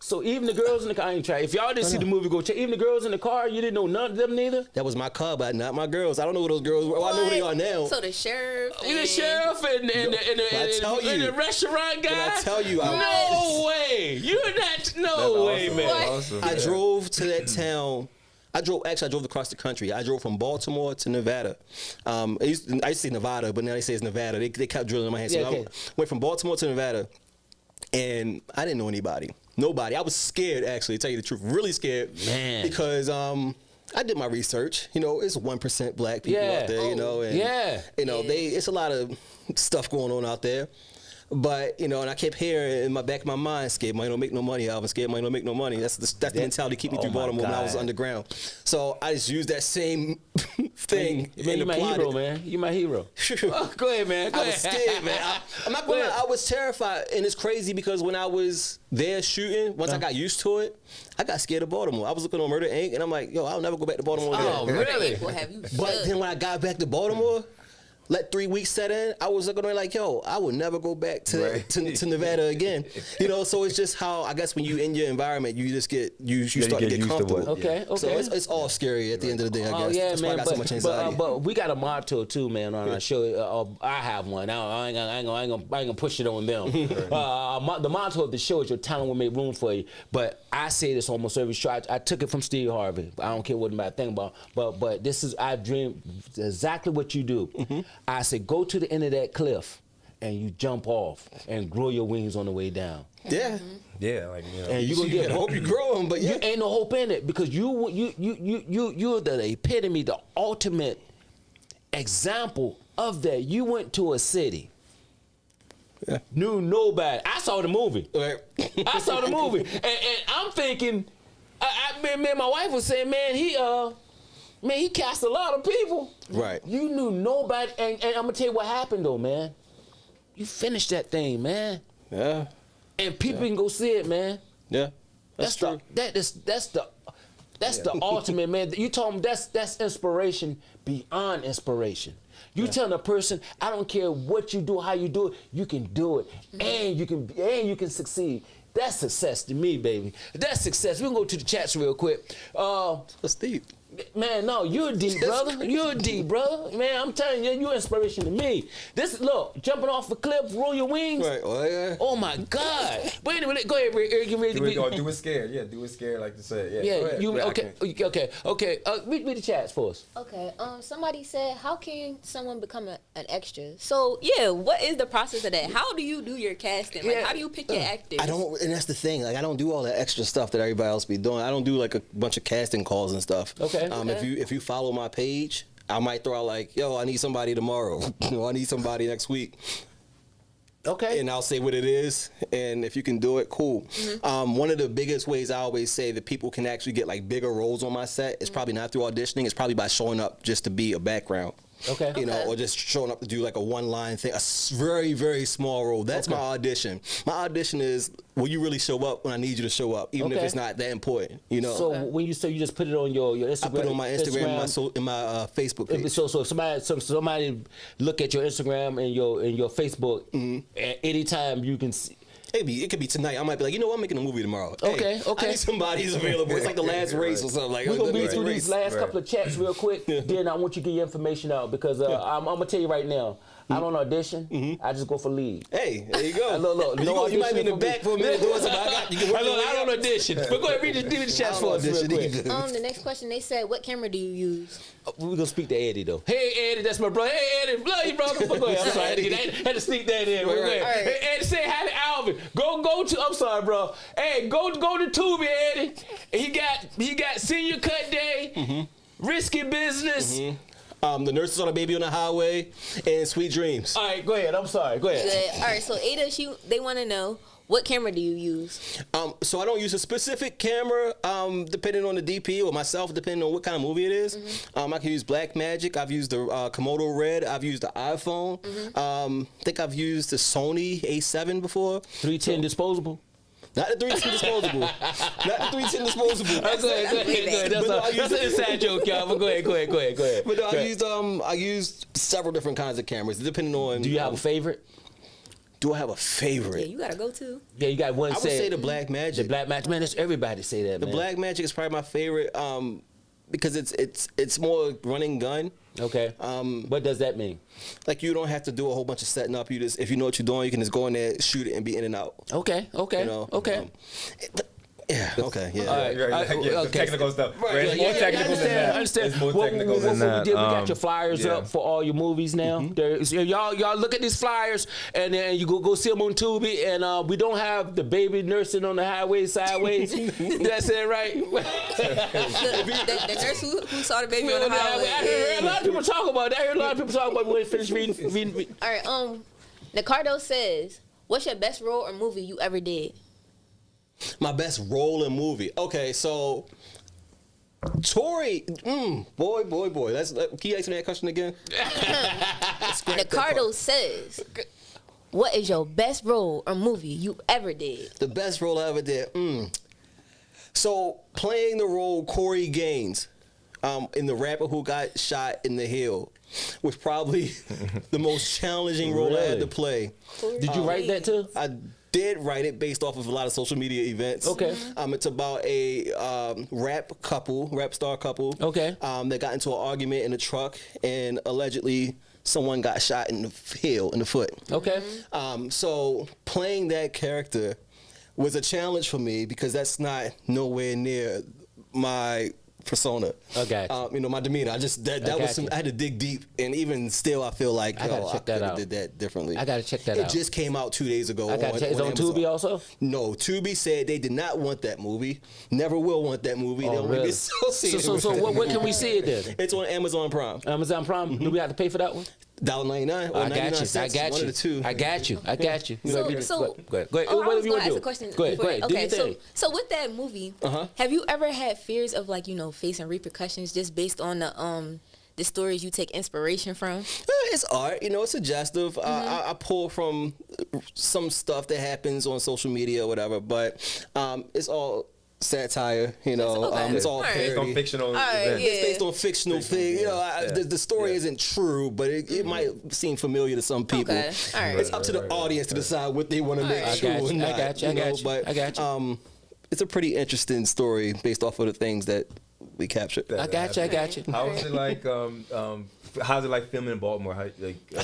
so even the girls in the car, I ain't try. If y'all didn't see the movie, go check. Even the girls in the car, you didn't know none of them neither? That was my car, but not my girls. I don't know who those girls were. Well, I know who they are now. So the sheriff. The sheriff and the restaurant guy? I tell you. No way. You're not. No way, man. Awesome. I drove to that town. I drove across the country. I drove from Baltimore to Nevada. I used to say Nevada, but now they say it's Nevada. They kept drilling in my head. So I went from Baltimore to Nevada, and I didn't know anybody. Nobody. I was scared, actually, to tell you the truth. Really scared. Man. Because I did my research. You know, it's 1% black people out there, you know. And, you know, it's a lot of stuff going on out there. But, you know, and I kept hearing in my back of my mind, scared money don't make no money, Alvin. Scared money don't make no money. That's the mentality to keep me through Baltimore when I was underground. So I just used that same thing. Man, you're my hero, man. You're my hero. Go ahead, man. I was scared, man. I'm not gonna lie, I was terrified. And it's crazy because when I was there shooting, once I got used to it, I got scared of Baltimore. I was looking on Murder Inc. and I'm like, yo, I'll never go back to Baltimore again. Oh, really? But then when I got back to Baltimore, let 3 weeks set in, I was looking like, yo, I would never go back to Nevada again. You know, so it's just how, I guess when you in your environment, you just you start to get comfortable. Okay. So it's all scary at the end of the day, I guess. Oh, yeah, That's man. why I got so much anxiety. But we got a motto too, man, on our show. I have one. I ain't gonna push it on them. The motto of the show is your talent will make room for you. But I say this almost every show. I took it from Steve Harvey. I don't care what anybody think about. But this is, I dream exactly what you do. I said, go to the end of that cliff and you jump off and grow your wings on the way down. Yeah. Yeah, like, you know. And you're gonna get hope you grow them, but you ain't no hope in it because you're the epitome, the ultimate example of that. You went to a city. Yeah. Knew nobody. I saw the movie. I saw the movie. And I'm thinking, man, my wife was saying, man, he cast a lot of people. Right. You knew nobody. And I'm going to tell you what happened, though, man. You finished that thing, man. Yeah. And people can go see it, man. Yeah. That's true. That's the ultimate, man. You told them that's inspiration beyond inspiration. You telling a person, I don't care what you do, how you do it, you can do it. And you can succeed. That's success to me, baby. That's success. We can go to the chats real quick. That's deep. Man, no, you're deep, brother. You're deep, brother. Man, I'm telling you, you're inspiration to me. This, look, jumping off a cliff, roll your wings. Right. Oh yeah. Oh my God. Wait a minute. Go ahead, Eric. Get ready. Do it scared. Yeah, do it scared, like you said. Yeah. Go ahead. You I okay? Okay. Read the chats for us. Okay. Somebody said, how can someone become an extra? So yeah, what is the process of that? How do you do your casting? Like, how do you pick your actors? I don't, and that's the thing. Like, I don't do all that extra stuff that everybody else be doing. I don't do like a bunch of casting calls and stuff. Okay. If you follow my page, I might throw out like, yo, I need somebody tomorrow. I need somebody next week. Okay. And I'll say what it is, and if you can do it, cool. One of the biggest ways I always say that people can actually get like bigger roles on my set is probably not through auditioning. It's probably by showing up just to be a background. Okay. You know, or just showing up to do like a one-line thing, very, very small role. That's my audition. My audition is, will you really show up when I need you to show up, even if it's not that important, you know? So when you say you just put it on your Instagram? I put it on my Instagram and my Facebook page. So if somebody look at your Instagram and your Facebook, at any time you can see. It could be tonight. I might be like, you know what, I'm making a movie tomorrow. Okay. I need somebody who's available. It's like the last race or something. Like, we're going to read through these last couple of chats real quick. Then I want you to get your information out because I'm going to tell you right now. I don't audition. I just go for lead. Hey, there you go. Look, you might be in the back for a minute doing something. I don't audition. But go ahead, read the chats for us real quick. The next question, they said, what camera do you use? We're going to speak to Eddie, though. Hey, Eddie, that's my brother. Hey, Eddie, love you, brother. Go ahead. I'm sorry. I had to sneak that in. Go ahead. Right. Hey, Eddie, say hi to Alvin. Go to, I'm sorry, bro. Hey, go to Tubi, Eddie. He got Senior Cut Day, Risky Business. The Nurses on a Baby on the Highway, and Sweet Dreams. All right, go ahead. I'm sorry. Go ahead. Good. All right, so Ada, they want to know, what camera do you use? So I don't use a specific camera, depending on the DP or myself, depending on what kind of movie it is. I can use Blackmagic. I've used the Komodo Red. I've used the iPhone. I think I've used the Sony A7 before. 310 disposable. Not the 310 disposable. Not the 310 disposable. Go ahead. That's an inside joke, y'all. But go ahead. But no, I used several different kinds of cameras, depending on. Do you have a favorite? Do I have a favorite? Yeah, you gotta go to. Yeah, you got one. I would say the Blackmagic. The Blackmagic, man. That's everybody say that. The Blackmagic is probably my favorite because it's more running gun. Okay. What does that mean? Like, you don't have to do a whole bunch of setting up. You just, if you know what you're doing, you can just go in there, shoot it, and be in and out. Okay. You know? Okay. Yeah. Okay. Yeah. All right. Technical stuff. Right. It's more technical than that. I understand. It's more technical than that. We got your flyers up for all your movies now. Y'all look at these flyers, and then you go see them on Tubi. And we don't have the baby nursing on the highway sideways. That's it, right? the nurse who saw the baby on the highway. I heard a lot of people talk about that. I heard a lot of people talk about when they finish reading. All right. Ricardo says, what's your best role or movie you ever did? My best role in movie. Okay, so Tori, boy. Can you ask me that question again? Ricardo says, what is your best role or movie you ever did? The best role I ever did. So playing the role Corey Gaines, in The Rapper Who Got Shot in the Hill, was probably the most challenging role I had to play. Did you write that too? I did write it based off of a lot of social media events. Okay. It's about a rap star couple. Okay. That got into an argument in a truck, and allegedly someone got shot in the foot. Okay. So playing that character was a challenge for me because that's not nowhere near my persona. I got you. My demeanor. I had to dig deep, and even still, I feel like I gotta check that out. Did that differently. I gotta check that out. It just came out 2 days ago. It's on Tubi also? No, Tubi said they did not want that movie. Never will want that movie. Oh, really? So what can we see it then? It's on Amazon Prime. Amazon Prime. Do we have to pay for that one? $1.99 or 99 cents. One of the two. I got you. So, go ahead. I was going to ask a question. Go ahead. Okay, so with that movie, have you ever had fears of facing repercussions just based on the stories you take inspiration from? It's art, it's suggestive. I pull from some stuff that happens on social media or whatever, but it's all satire, it's all parody. Based on fictional events. It's based on fictional things. The story isn't true, but it might seem familiar to some people. Okay. All right. It's up to the audience to decide what they want to make true or not. I got you. But it's a pretty interesting story based off of the things that perfectly captured. I got you. How was it like? How's it like filming in Baltimore? I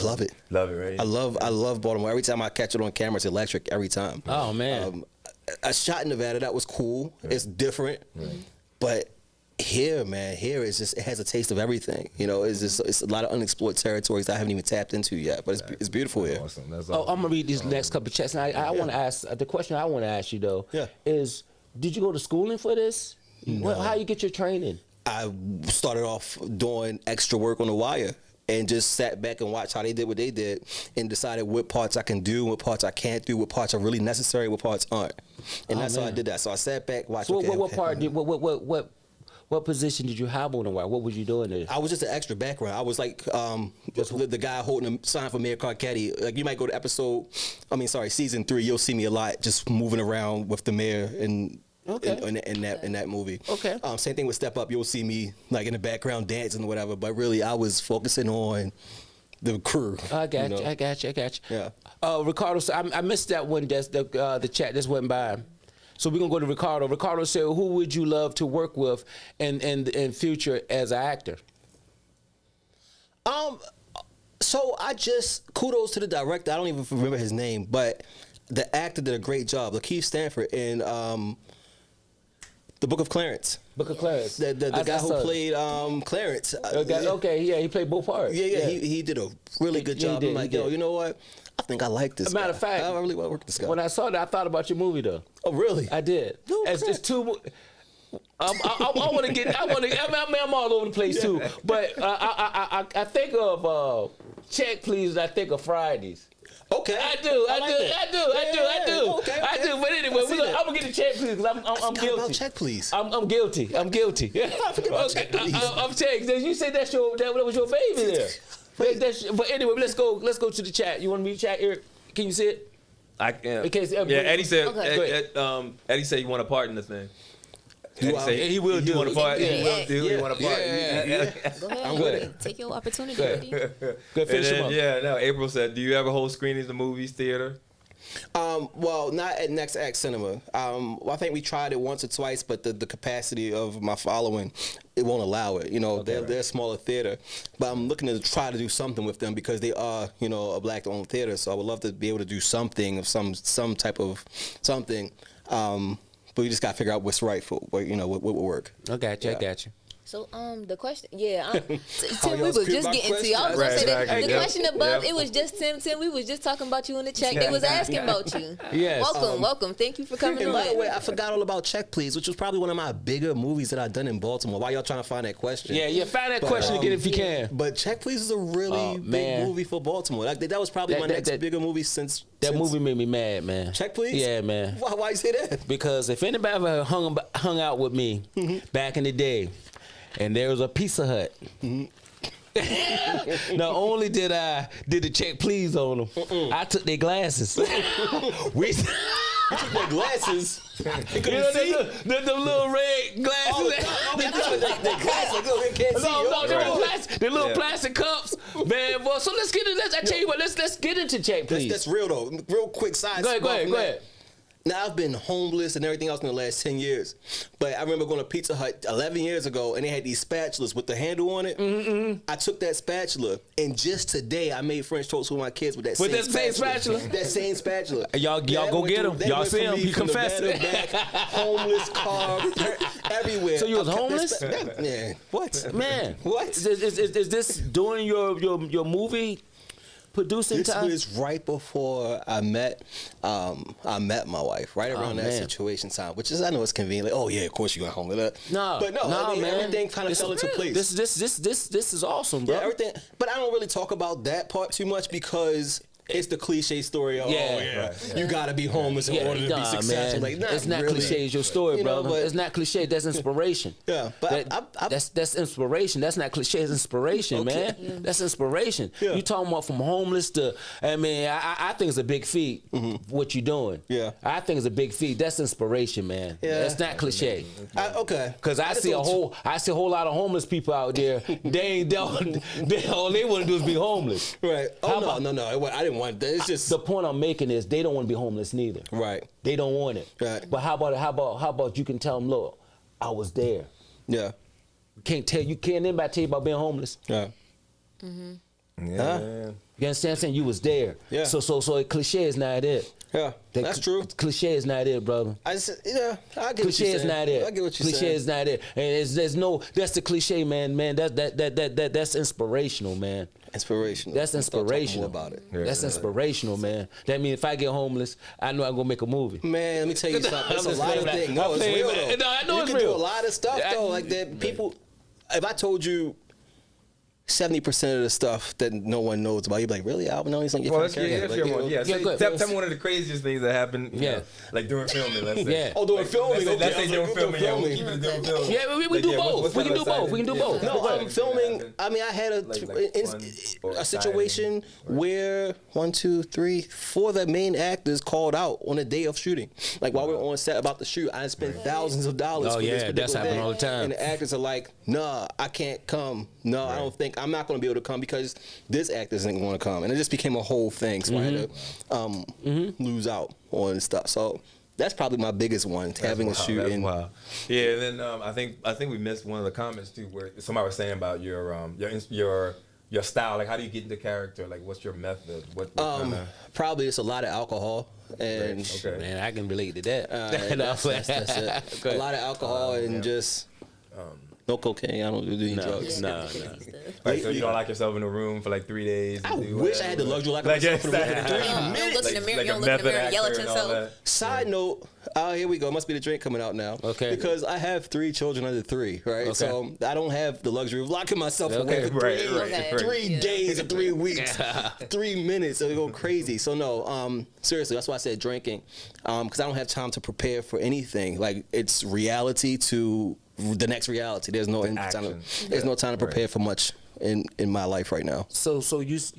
love it. Love it, right? I love Baltimore. Every time I catch it on camera, it's electric every time. Oh man. I shot in Nevada. That was cool. Right. It's different, but here, man, it has a taste of everything. You know, it's a lot of unexplored territories that I haven't even tapped into yet. But it's beautiful here. Awesome. That's awesome. I'm gonna read these next couple of chats. And I want to ask the question I want to ask you though. Is did you go to schooling for this? No. How you get your training? I started off doing extra work on the wire. And just sat back and watched how they did what they did and decided what parts I can do, what parts I can't do, what parts are really necessary, what parts aren't. And that's how I did that. So I sat back, watched. So what position did you have on the wire? What was you doing there? I was just an extra background. I was like the guy holding the sign for Mayor Carcetti. Like you might go to season 3, you'll see me a lot just moving around with the mayor and in that movie. Okay. Same thing with Step Up. You'll see me like in the background dancing or whatever. But really, I was focusing on the crew. I got you. Yeah. Ricardo, so I missed that one. That's the chat just went by. So we're gonna go to Ricardo. Ricardo said, "Who would you love to work with in future as an actor?" So kudos to the director. I don't even remember his name, but the actor did a great job. Lakeith Stanford in The Book of Clarence. Book of Clarence. The guy who played Clarence. He played both parts. He did a really good job. I'm like, you know what? I think I like this. As a matter of fact, I really want to work with this guy. When I saw that, I thought about your movie though. Oh, really? I did. No, it's too. I want to get. I'm all over the place too. But I think of Check Please. I think of Fridays. Okay. I do. But anyway, I'm gonna get the Check Please because I'm guilty. About Check Please. I'm guilty. I forget about Check Please. I'm Check. You said that was your baby there. But anyway, let's go to the chat. You want me to chat, Eric? Can you see it? I can. In case Eddie said. Okay. Eddie said you want a part in the thing. He will do. You want a part? He will do. You want a part? Go ahead. I'm with it. Take your opportunity. Eddie. And then, April said, "Do you ever hold screenings in movies, theater?" Well, not at Next Act Cinema. I think we tried it once or twice, but the capacity of my following, it won't allow it. You know, they're a smaller theater, but I'm looking to try to do something with them because they are, a black-owned theater. So I would love to be able to do something of some type of something. But we just got to figure out what's right for what will work. I got you. So the question, Tim, Oh, we was just getting to you. I was gonna say that the question above, Yep. it was just Tim. We was just talking about you in the chat. They was asking about you. Yes. Welcome. Thank you for coming And on. by the way, I forgot all about Check Please, which was probably one of my bigger movies that I've done in Baltimore. Why y'all trying to find that question? Yeah. Find that question again if you can. But Check Please is a really big movie for Baltimore. That was probably my next bigger movie since. That movie made me mad, man. Check Please? Yeah, man. Why you say that? Because if anybody ever hung out with me back in the day, and there was a Pizza Hut. Not only did I did the Check Please on them, I took their glasses. We took their glasses. You know the little red glasses. The little plastic cups, man. Well, so let's get in. I tell you what. Let's get into Check Please. That's real though. Real quick side. Go ahead. Now, I've been homeless and everything else in the last 10 years. But I remember going to Pizza Hut 11 years ago, and they had these spatulas with the handle on it. Mm-hmm. I took that spatula, and just today, I made French toast with my kids with that same spatula. That same spatula. Y'all go get them. Y'all see them. You confess it. Homeless, car, everywhere. So you was homeless? Yeah. What? Man. What? Is this during your movie producing time? This was right before I met my wife, right around that situation time, which is, I know it's convenient. Like, oh yeah, of course you got home with that. No, man. Everything kind of fell into place. This is awesome, bro. Yeah, everything. But I don't really talk about that part too much because it's the cliche story of, you gotta be homeless in order to be successful. Man. Like, it's not really cliche, it's your story, bro. It's not cliche, that's inspiration. Yeah, but that's inspiration. That's not cliche, it's inspiration, man. That's inspiration. Yeah. You talking about from homeless to, I think it's a big feat, what you doing. Yeah. I think it's a big feat. That's inspiration, man. Yeah. That's not cliche. Okay. Because I see a whole lot of homeless people out there. All they want to do is be homeless. Right. Oh, no. I didn't want that. It's just the point I'm making is they don't want to be homeless neither. Right. They don't want it. Right. But how about you can tell them, look, I was there. Yeah. Can't anybody tell you about being homeless. Yeah. Yeah. You understand what I'm saying? You was there. Yeah. So cliche is not it. Yeah, that's true. Cliche is not it, brother. I get Cliche what you're is saying. not it. I get what you're Cliche saying. is not it. And there's no. That's the cliche, man. That's inspirational, man. Inspirational. That's inspirational. More about it. That's inspirational, man. That means if I get homeless, I know I'm gonna make a movie. Man, let me tell you something. It's a I'm lot of just things. playing, No, it's man. real I'm though. playing, man. No, I know you it's can real. do a lot of stuff though. Like that, people. If I told you 70% of the stuff that no one knows about, you'd be like, really, Alvin? No, he's like, Well, let's share one. Yeah, tell me one of the craziest things that happened. Yeah. Like during filming, let's say. Yeah. Oh, doing filming. Let's say during filming. Yeah, we'll keep it during filming. Yeah, we do both. We can do both. We can do both. No, I'm filming. I mean, I had a situation where 1, 2, 3, 4 of the main actors called out on the day of shooting. Like while we were on set about to shoot, I spent thousands of dollars. Oh, for yeah, this that's particular happening day. all the time. And the actors are like, "Nah, I can't come. No, I don't think I'm not going to be able to come because this actor isn't going to come." And it just became a whole thing. So I had to lose out on stuff. So that's probably my biggest one, having a shoot. That's wild. Yeah, and then I think we missed one of the comments too, where somebody was saying about your style. Like, how do you get into character? Like, what's your method? What kind of... Probably it's a lot of alcohol. And Okay. Man, I can relate to that. that's it. A lot of alcohol and just no cocaine. I don't do any drugs. No. Like, so you don't lock yourself in a room for like 3 days? I wish I had the luxury of locking myself in a room for 3 You don't minutes. look in the mirror. You don't look in the mirror and yell at yourself. Side note, here we go. Must be the drink coming out now. Okay. Because I have 3 children under 3, right? Okay. So I don't have the luxury of locking myself away for Right. 3 days or 3 weeks, Yeah. 3 minutes. It'll go crazy. So no, seriously, that's why I said drinking, because I don't have time to prepare for anything. Like it's reality to the next reality. There's no time. There's no time to prepare for much in my life right now. So you just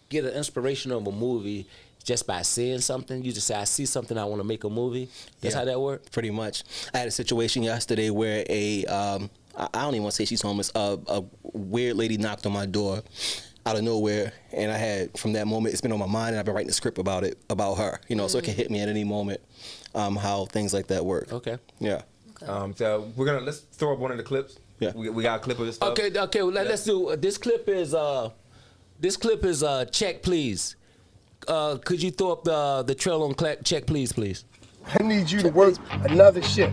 get an inspiration of a movie just by seeing something. You just say, I see something, I want to make a movie. That's how that works. Pretty much. I had a situation yesterday where I don't even want to say she's homeless. A weird lady knocked on my door out of nowhere, and I had, from that moment, it's been on my mind, and I've been writing a script about her, so it can hit me at any moment, how things like that work. Okay. Yeah. So let's throw up one of the clips. Yeah. We got a clip of this stuff. Okay. Well, let's do. This clip is check, please. Could you throw up the trail on check, please? I need you to work another shift.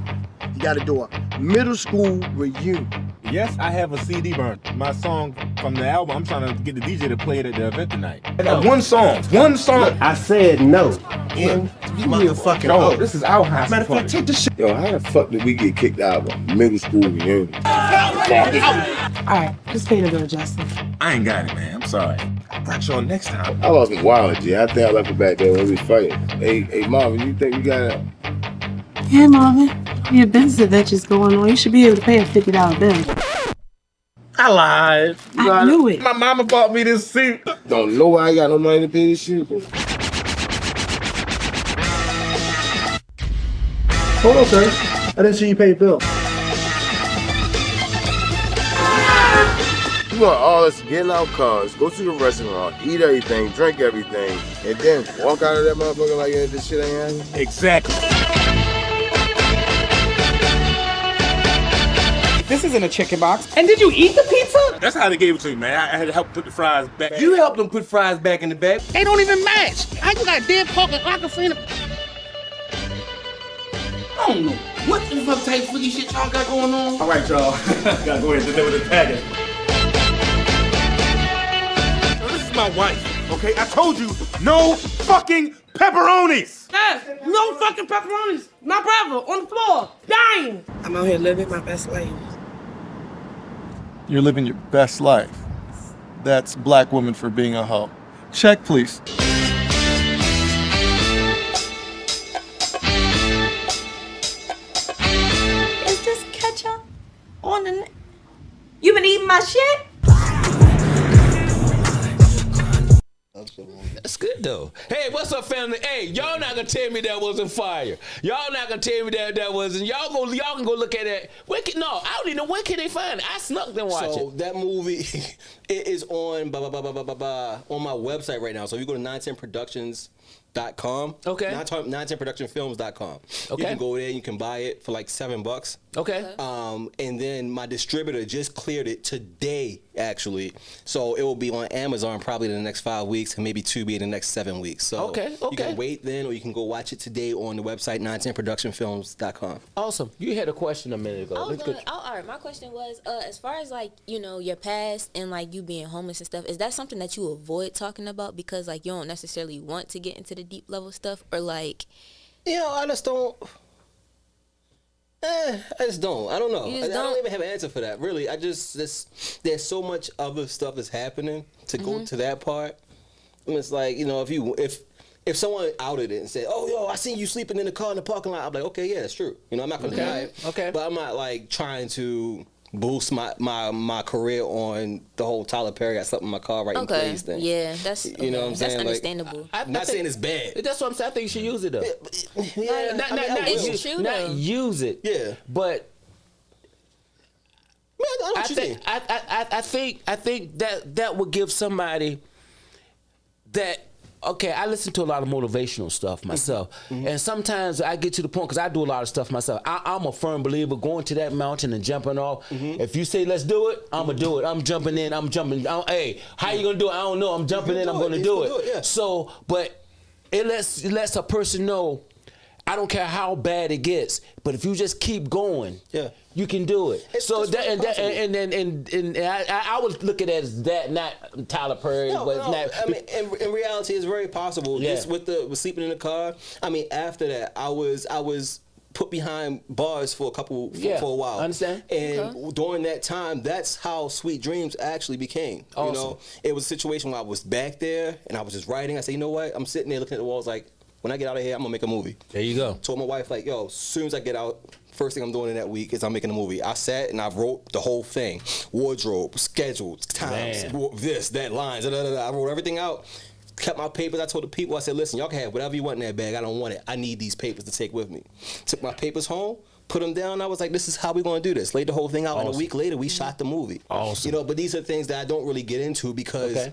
You got to do a middle school reunion. Yes, I have a CD burn. My song from the album, I'm trying to get the DJ to play it at the event tonight. I got one song. I said no. And you motherfucking No, this is our house. Matter of fact, take this shit. Yo, how the fuck did we get kicked out of a middle school reunion? Alright, just pay the bill, Justin. I ain't got it, man. I'm sorry. I got you on next time. I lost my wallet, G. I think I left it back there when we was fighting. Hey, Marvin, you think we got it? Yeah, Marvin. Your business adventure's going on. You should be able to pay a $50 bill. I lied. I knew it. My mama bought me this suit. Don't know why I got no money to pay this shit. Hold on, sir. I didn't see you pay your bill. You want all us to get in our cars, go to the restaurant, eat everything, drink everything, and then walk out of that motherfucker like this shit ain't happening? Exactly. This isn't a chicken box. And did you eat the pizza? That's how they gave it to me, man. I had to help put the fries back. You helped them put fries back in the bag. They don't even match. How you got dead pork and aquafina? I don't know what the fuck type of freaky shit y'all got going on. All right, y'all. Gotta go ahead and deliver the package. Now, this is my wife, okay? I told you, no fucking pepperonis. Yes, no fucking pepperonis. My brother on the floor, dying. I'm out here living my best life. You're living your best life. That's black woman for being a hoe. Check, please. Is this ketchup on the... You been eating my shit? That's good though. Hey, what's up, family? Hey, y'all not gonna tell me that wasn't fire. Y'all not gonna tell me that wasn't. Y'all can go look at that. I don't even know where can they find it. I snuck them watch So it. that movie, it is on on my website right now. So if you go to 910productions.com, .com. Okay. 910productionfilms.com. Okay. You can go there, you can buy it for like $7. Okay. And then my distributor just cleared it today, actually. So it will be on Amazon probably in the next 5 weeks, and maybe Tubi in the next 7 weeks. So you can wait then, or you can go watch it today on the website 910productionfilms.com. Awesome. You had a question a minute ago. all right, my question was, as far as like, you know, your past and like you being homeless and stuff, is that something that you avoid talking about because like you don't necessarily want to get into the deep level stuff, or like, you know, I just don't. I just don't. I don't know. I don't even have an answer for that. Really, there's so much other stuff that's happening to go to that part. And it's like, you know, if someone outed it and said, "Oh, yo, I seen you sleeping in the car in the parking lot," I'm like, "Okay, yeah, that's true." You know, I'm not gonna deny it. Okay. But I'm not like trying to boost my career on the whole Tyler Perry got something in my car right in place thing. Yeah, that's you know what I'm saying. That's understandable. Like, I'm not saying it's bad. That's what I'm saying. I think you should use it though. Yeah, it's true. Not use it. Yeah, but. I think that would give somebody that. Okay, I listen to a lot of motivational stuff myself, and sometimes I get to the point because I do a lot of stuff myself. I'm a firm believer going to that mountain and jumping off. If you say let's do it, I'm gonna do it. I'm jumping in. Hey, how you gonna do it? I don't know. I'm jumping in. I'm gonna do it. Yeah. So, but it lets a person know. I don't care how bad it gets, but if you just keep going, you can do it. So I would look at it as that, not Tyler Perry. No, I mean, in reality, it's very possible. Yeah. Just with sleeping in the car. I mean, after that, I was put behind bars for for a while. I understand. And during that time, that's how Sweet Dreams actually became. Awesome. You know, it was a situation where I was back there and I was just writing. I said, you know what? I'm sitting there looking at the walls like, when I get out of here, I'm gonna make a movie. There you go. Told my wife, like, yo, as soon as I get out, first thing I'm doing in that week is I'm making a movie. I sat and I wrote the whole thing. Wardrobe, schedule, times, this, that, lines, I wrote everything out. Kept my papers. I told the people, I said, listen, y'all can have whatever you want in that bag. I don't want it. I need these papers to take with me. Took my papers home, put them down. I was like, this is how we're going to do this. Laid the whole thing out, and a week later, we shot the movie. Awesome. You know, but these are things that I don't really get into because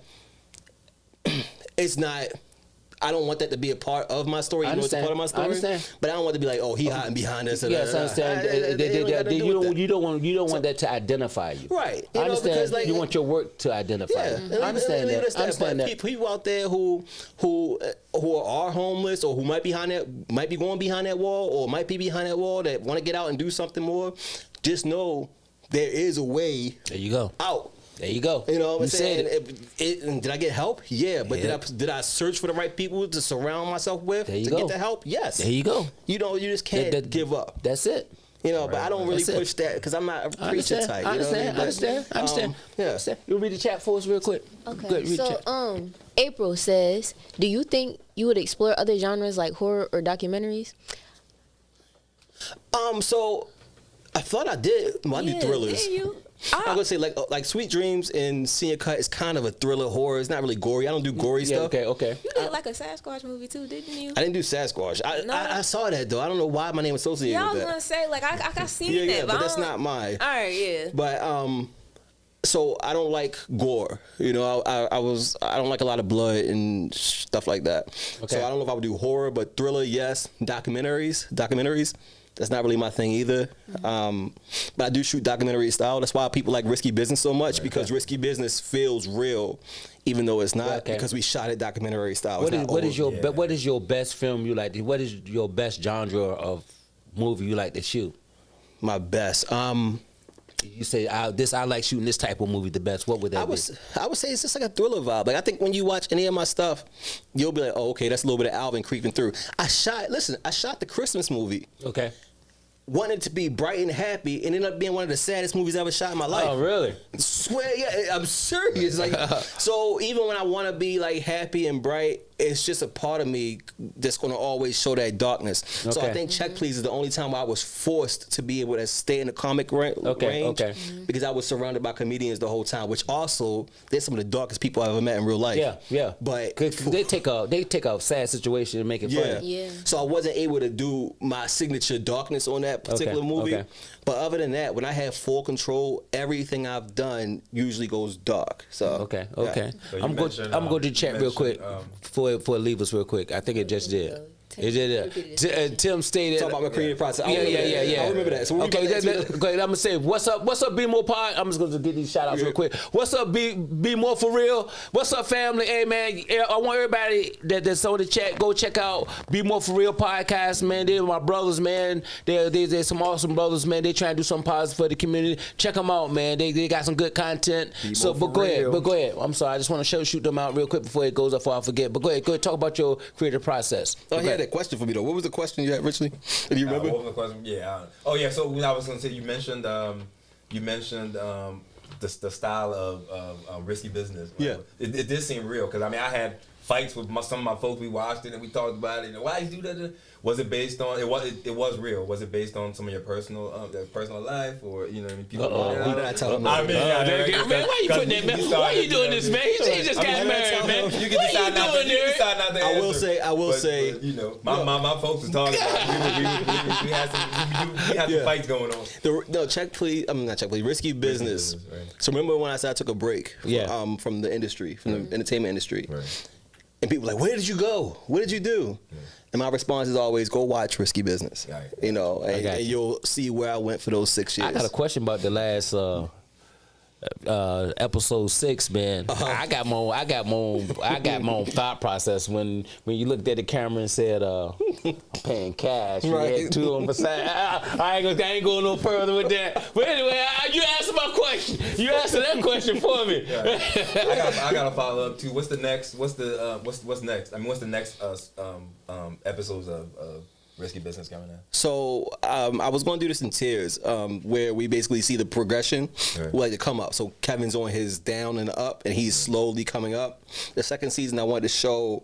it's not... I don't want that to be a part of my story. You know, it's a part of my story. I understand. But I don't want to be like, oh, he hiding behind us. Yes, I understand. You don't want that to identify you. Right. I understand. Because, like, you want your work to identify you. I understand that. I understand that. People out there who are homeless or who might be going behind that wall or might be behind that wall that want to get out and do something more, just know there is a way. There you go. Out. There you go. You know what I'm saying? And did I get help? Yeah. But did I search for the right people to surround myself with to get the help? Yes. There you go. You know, you just can't give up. That's it. You know, but I don't really push that because I'm not a preacher type. I understand. Yeah. You read the chat for us real quick. Okay. Good, read the So, chat. April says, do you think you would explore other genres like horror or documentaries? So I thought I did. Well, I do thrillers. There you. I'm gonna say like Sweet Dreams and Senior Cut is kind of a thriller horror. It's not really gory. I don't do gory stuff. Okay. You did like a Sasquatch movie too, didn't you? I didn't do Sasquatch. I saw that though. I don't know why my name associated with that. Yeah, I was gonna say like I seen that, but that's not mine. All right, yeah. But so I don't like gore. You know, I don't like a lot of blood and stuff like that. Okay. So I don't know if I would do horror, but thriller, yes. Documentaries. That's not really my thing either. But I do shoot documentary style. That's why people like Risky Business so much, because Risky Business feels real, even though it's not, because we shot it documentary style. What is your best film you like? What is your best genre of movie you like to shoot? My best. You say I like shooting this type of movie the best. What would that be? I would say it's just like a thriller vibe. Like I think when you watch any of my stuff, you'll be like, oh, okay, that's a little bit of Alvin creeping through. I shot the Christmas movie. Okay. Wanted to be bright and happy, and ended up being one of the saddest movies I ever shot in my life. Oh, really? I swear, yeah, I'm serious. Like, so even when I want to be like happy and bright, it's just a part of me that's going to always show that darkness. Okay. So I think Check Please is the only time where I was forced to be able to stay in the comic range. Because I was surrounded by comedians the whole time, which also, they're some of the darkest people I've ever met in real life. Yeah. But they take a sad situation and make it funny. Yeah. So I wasn't able to do my signature darkness on that particular movie. Okay. But other than that, when I have full control, everything I've done usually goes dark. So okay. So I'm going to chat real quick for before it leave us real quick. I think it just did. It did. Tim stated. Talk about my creative process. Yeah. I remember that. So okay, go ahead. I'm gonna say, what's up, Bmore Pod? I'm just gonna get these shout outs real quick. What's up, Bmore for real? What's up, family? Hey man, I want everybody that's on the chat, go check out Bmore for Real podcast, man. They're my brothers, man. They're some awesome brothers, man. They trying to do something positive for the community. Check them out, man. They got some good content. But go ahead. I'm sorry, I just want to shoot them out real quick before it goes up, before I forget. But go ahead, talk about your creative process. Oh, he had a question for me though. What was the question you had, Richly? Do you remember? What was the question? Yeah. So when I was gonna say, you mentioned the style of risky business. Right? Yeah. It did seem real because I mean I had fights with some of my folks. We watched it and we talked about it. Why you do that? Was it based on it was real? Was it based on some of your personal life or people? Who did I tell him? I mean, man, why you putting that, man? Why you doing this, man? He just got married, man. You can decide not to answer. I will say. My folks was talking about it. We had some fights going on. Check please. I'm not check please. Risky business. Right. So remember when I said I took a break? From the industry, from the entertainment industry. Right. And people were like, where did you go? What did you do? Yeah. And my response is always, go watch Risky Business. Right. And you'll see where I went for those 6 years. I got a question about the last episode 6, man. I got my own thought process when you looked at the camera and said, I'm paying cash. You had 2 on the side. I ain't going no further with that. But anyway, you answered my question. You answered that question for me. I got to follow up too. What's next? What's next? I mean, what's the next episodes of Risky Business coming out? So I was going to do this in tiers, where we basically see the progression, like to come up. So Kevin's on his down and up, and he's slowly coming up. The second season, I wanted to show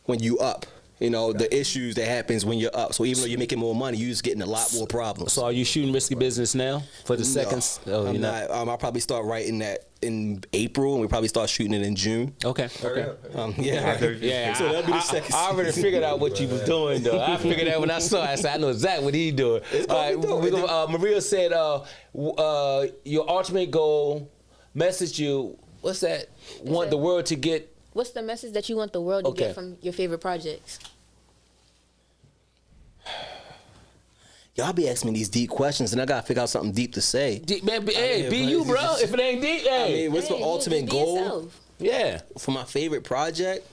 when you up. The issues that happens when you're up. So even though you're making more money, you're just getting a lot more problems. So are you shooting Risky Business now for the second? No, I'm not. I'll probably start writing that in April, and we probably start shooting it in June. Okay. So that'll be the second. I already figured out what you was doing, though. I figured that when I saw it. I said, I know exactly what he's doing. Maria said, your ultimate goal, message you. What's that? Want the world to get. What's the message that you want the world to get from your favorite projects? Y'all be asking me these deep questions, and I gotta figure out something deep to say. Man, be you, bro. If it ain't deep, I mean, what's the ultimate goal? Yourself. Yeah. For my favorite project,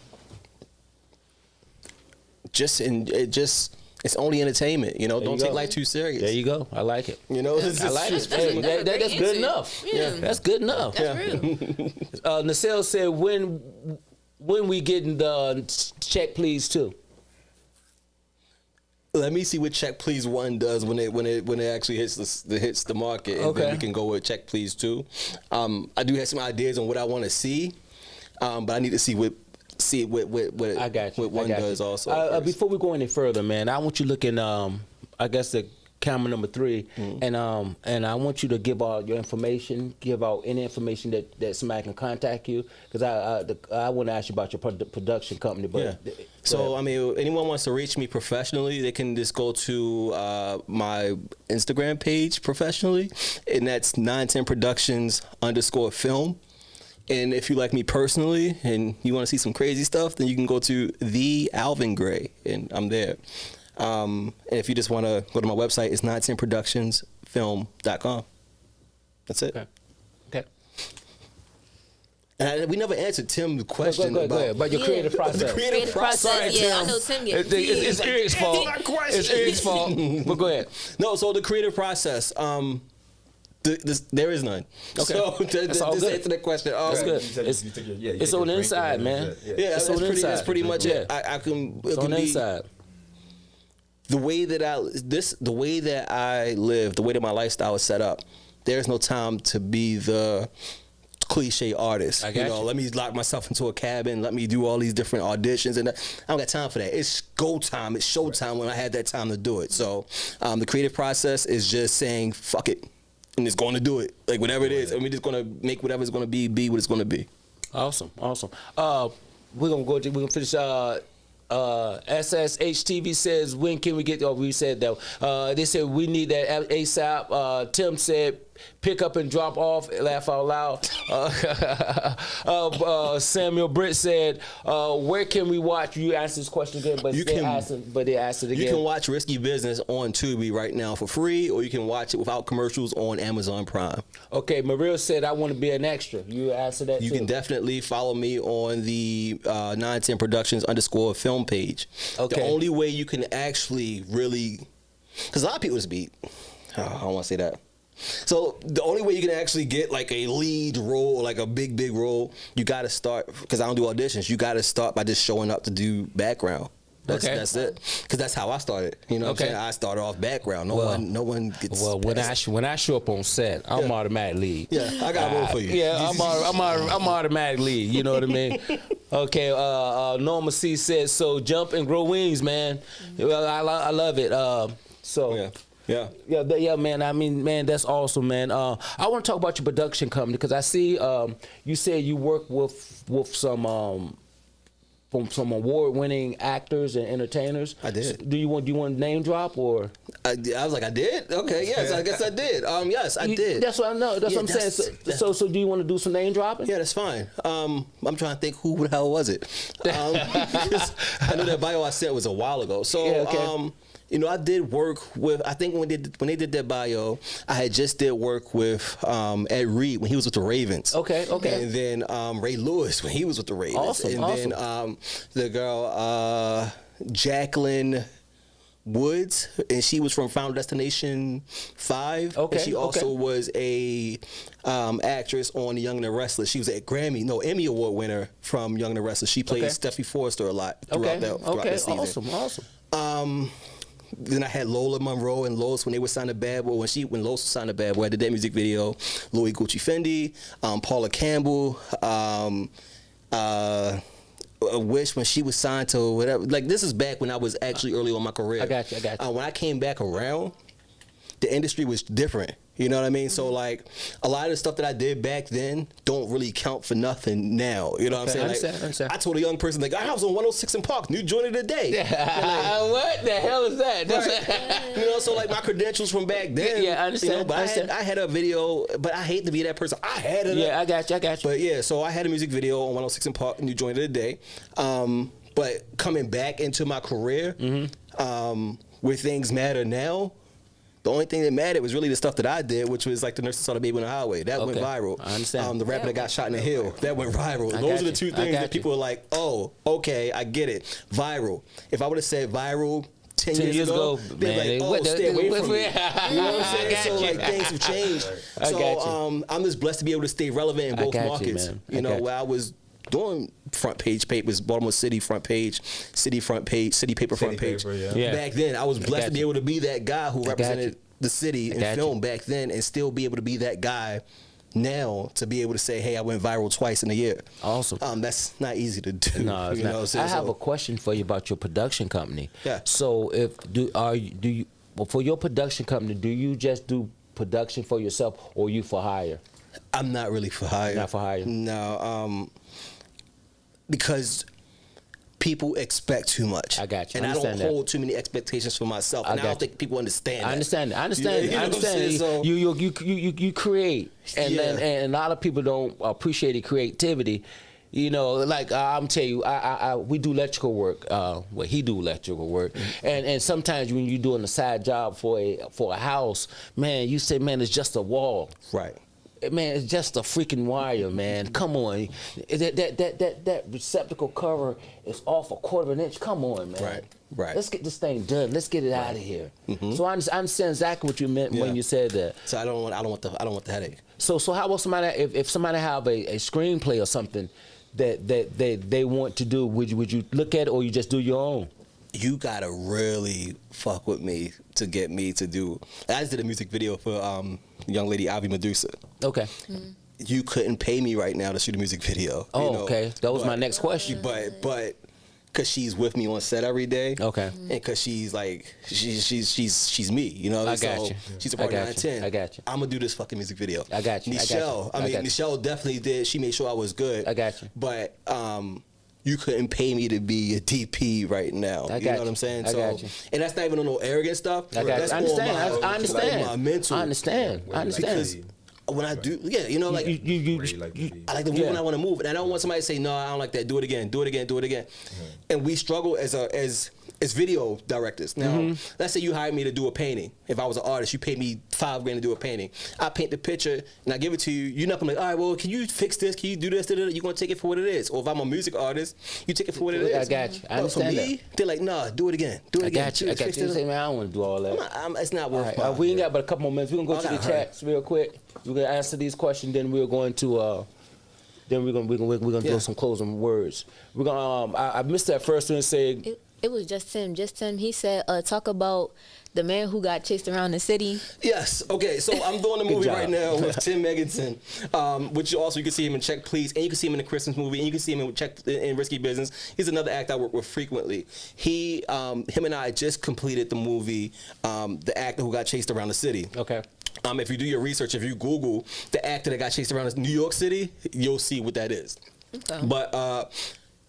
it's only entertainment. Don't take life too serious. There you go. I like it. I like it. That's good enough. Yeah. That's good enough. That's real. Nacelle said, when we getting the Check Please 2? Let me see what Check Please 1 does when it actually hits the market, and then we can go with Check Please 2. I do have some ideas on what I want to see, but I need to see what I got you. what one does also. Before we go any further, man, I want you looking. I guess the camera number 3, and I want you to give out your information, give out any information that somebody can contact you, because I want to ask you about your production company. But so I mean, anyone wants to reach me professionally, they can just go to my Instagram page professionally, and that's 910productions_film. And if you like me personally and you want to see some crazy stuff, then you can go to the Alvin Gray, and I'm there. And if you just want to go to my website, it's 910productionsfilm.com. That's it. Okay. And we never answered Tim's question about your creative process. The creative process. Sorry, Tim. I know Tim gets it's Eric's fault. It's Eric's fault. But go ahead. No, so the creative process. There is none. Okay. So That's all good. answer that question. That's good. It's on the inside, man. Yeah, that's pretty much it. It's on the inside. The way that I live, the way that my lifestyle is set up, there's no time to be the cliche artist. Let me lock myself into a cabin, let me do all these different auditions, and I don't got time for that. It's go time, it's showtime when I had that time to do it. So the creative process is just saying fuck it, and it's going to do it, like whatever it is, and we're just going to make whatever it's going to be what it's going to be. Awesome. We're gonna finish. SSHTV says, when can we get? Oh, we said that. They said we need that ASAP. Tim said, pick up and drop off. Laugh out loud. Samuel Britt said, where can we watch? You asked this question again, but they asked it again. You can watch Risky Business on Tubi right now for free, or you can watch it without commercials on Amazon Prime. Okay, Maria said, I want to be an extra. You answered that You too. can definitely follow me on the 910 Productions _ film page. Okay. The only way you can actually really, because a lot of people just be, I don't want to say that. So the only way you can actually get like a lead role, like a big role, you got to start, because I don't do auditions, you got to start by just showing up to do background. That's it. Because that's how I started. You know what I'm saying? I started off background. No one gets. Well, when I show up on set, I'm automatic lead. Yeah, I got a role for you. Yeah, I'm automatic lead. You know what I mean? Okay. Norma C says, so jump and grow wings, man. Well, I love it. Yeah, man. I mean, man, that's awesome, man. I want to talk about your production company, because I see you said you work with some from some award-winning actors and entertainers. I did. Do you want to name drop, or? I was like, I did? Okay, yes, I guess I did. Yes, I did. That's what I know. That's what I'm saying. So do you want to do some name dropping? Yeah, that's fine. I'm trying to think, who the hell was it? Because I know that bio I sent was a while ago. So, yeah, okay. you know, I did work with, I think when they did that bio, I had just did work with Ed Reed when he was with the Ravens. Okay. And then Ray Lewis when he was with the Ravens. Awesome. Then the girl Jacqueline Woods, and she was from Final Destination 5. Okay. And she also was a actress on The Young and the Restless. She was a Emmy Award winner from Young and the Restless. She played Steffi Forrester a lot throughout that season. Awesome. Then I had Lola Monroe and Lois when they were signed to Bad Boy. When Lois was signed to Bad Boy, I did that music video. Louis Gucci Fendi, Paula Campbell, Wish when she was signed to whatever. Like, this is back when I was actually early on my career. I got you. When I came back around, the industry was different. You know what I mean? So, like, a lot of the stuff that I did back then don't really count for nothing now. You know what I'm saying? I understand. I told a young person, like, I was on 106 in Park, new joint of the day. Like, what the hell is that? Right. You know, so, like, my credentials from back then. Yeah, I understand. You know, but I had a video, but I hate to be that person. I had it. Yeah, I got you. But, yeah, so I had a music video on 106 in Park, new joint of the day. But coming back into my career, where things matter now, the only thing that mattered was really the stuff that I did, which was like the Nurse That Saw the Baby on the Highway. That went viral. I understand. The rapper that got shot in the hill, that went viral. Those are the two things that people are like, oh, okay, I get it. Viral. If I would have said viral 10 years ago, they'd be like, oh, stay away from me. You know what I'm saying? So, like, things have changed. So, I'm just blessed to be able to stay relevant in both markets. You know, where I was doing front page papers, Baltimore City front page, City front page, City paper front page. Back then, I was blessed to be able to be that guy who represented the city in film back then, and still be able to be that guy now, to be able to say, hey, I went viral twice in a year. Awesome. That's not easy to do. No, it's not. I have a question for you about your production company. Yeah. So for your production company, do you just do production for yourself, or you for hire? I'm not really for hire. Not for hire? No. Because people expect too much. I got you. And I don't hold too many expectations for myself. And I don't think people understand that. I understand. I understand. You know what I'm saying? So, you create, and then and a lot of people don't appreciate the creativity. You know, like I'm telling you, we do electrical work. Well, he do electrical work, and sometimes when you're doing a side job for a house, man, you say, man, it's just a wall. Right. Man, it's just a freaking wire, man. Come on, that receptacle cover is off a quarter of an inch. Come on, man. Right. Let's get this thing done. Let's get it out of here. So I understand exactly what you meant when you said that. So I don't want the headache. So how about somebody, if somebody have a screenplay or something that they want to do, would you look at it, or you just do your own? You gotta really fuck with me to get me to do. I just did a music video for young lady Ivy Medusa. Okay. You couldn't pay me right now to shoot a music video. Oh, okay. That was my next question. But because she's with me on set every day. Okay. And because she's like she's me. You know. I got you. She's a part of 910. I got you. I'm gonna do this fucking music video. I got you. Nichelle. Nichelle definitely did. She made sure I was good. I got you. But you couldn't pay me to be a DP right now. You know what I'm saying? I got you. And that's not even on no arrogant stuff. I got you. I understand. I understand. Like my mental. I understand. Because when I do, you know, like I like to move when I want to move, and I don't want somebody to say, no, I don't like that. Do it again. Do it again. Do it again. And we struggle as video directors. Now, let's say you hired me to do a painting. If I was an artist, you paid me $5,000 to do a painting. I paint the picture and I give it to you. You're not gonna be like, all right, well, can you fix this? Can you do this? You're gonna take it for what it is. Or if I'm a music artist, you take it for what it is. I got you. I understand for me, they're like, nah, do it again. Do it again. I got you. I got you. Say, man, I don't want to do all that. It's not worth it. We ain't got but a couple more minutes. We're gonna go to the chats real quick. We're gonna answer these questions. Then we're going to. Then we're gonna do some closing words. We're gonna. I missed that first one and say. It was just Tim. He said, talk about the man who got chased around the city. Yes. Okay. So I'm doing a movie right now with Tim Megginson, which you can see him in Check Please, and you can see him in the Christmas movie, and you can see him in Risky Business. He's another actor I work with frequently. Him and I just completed the movie, The Actor Who Got Chased Around the City. Okay. If you do your research, if you Google the actor that got chased around New York City, you'll see what that is. Okay. But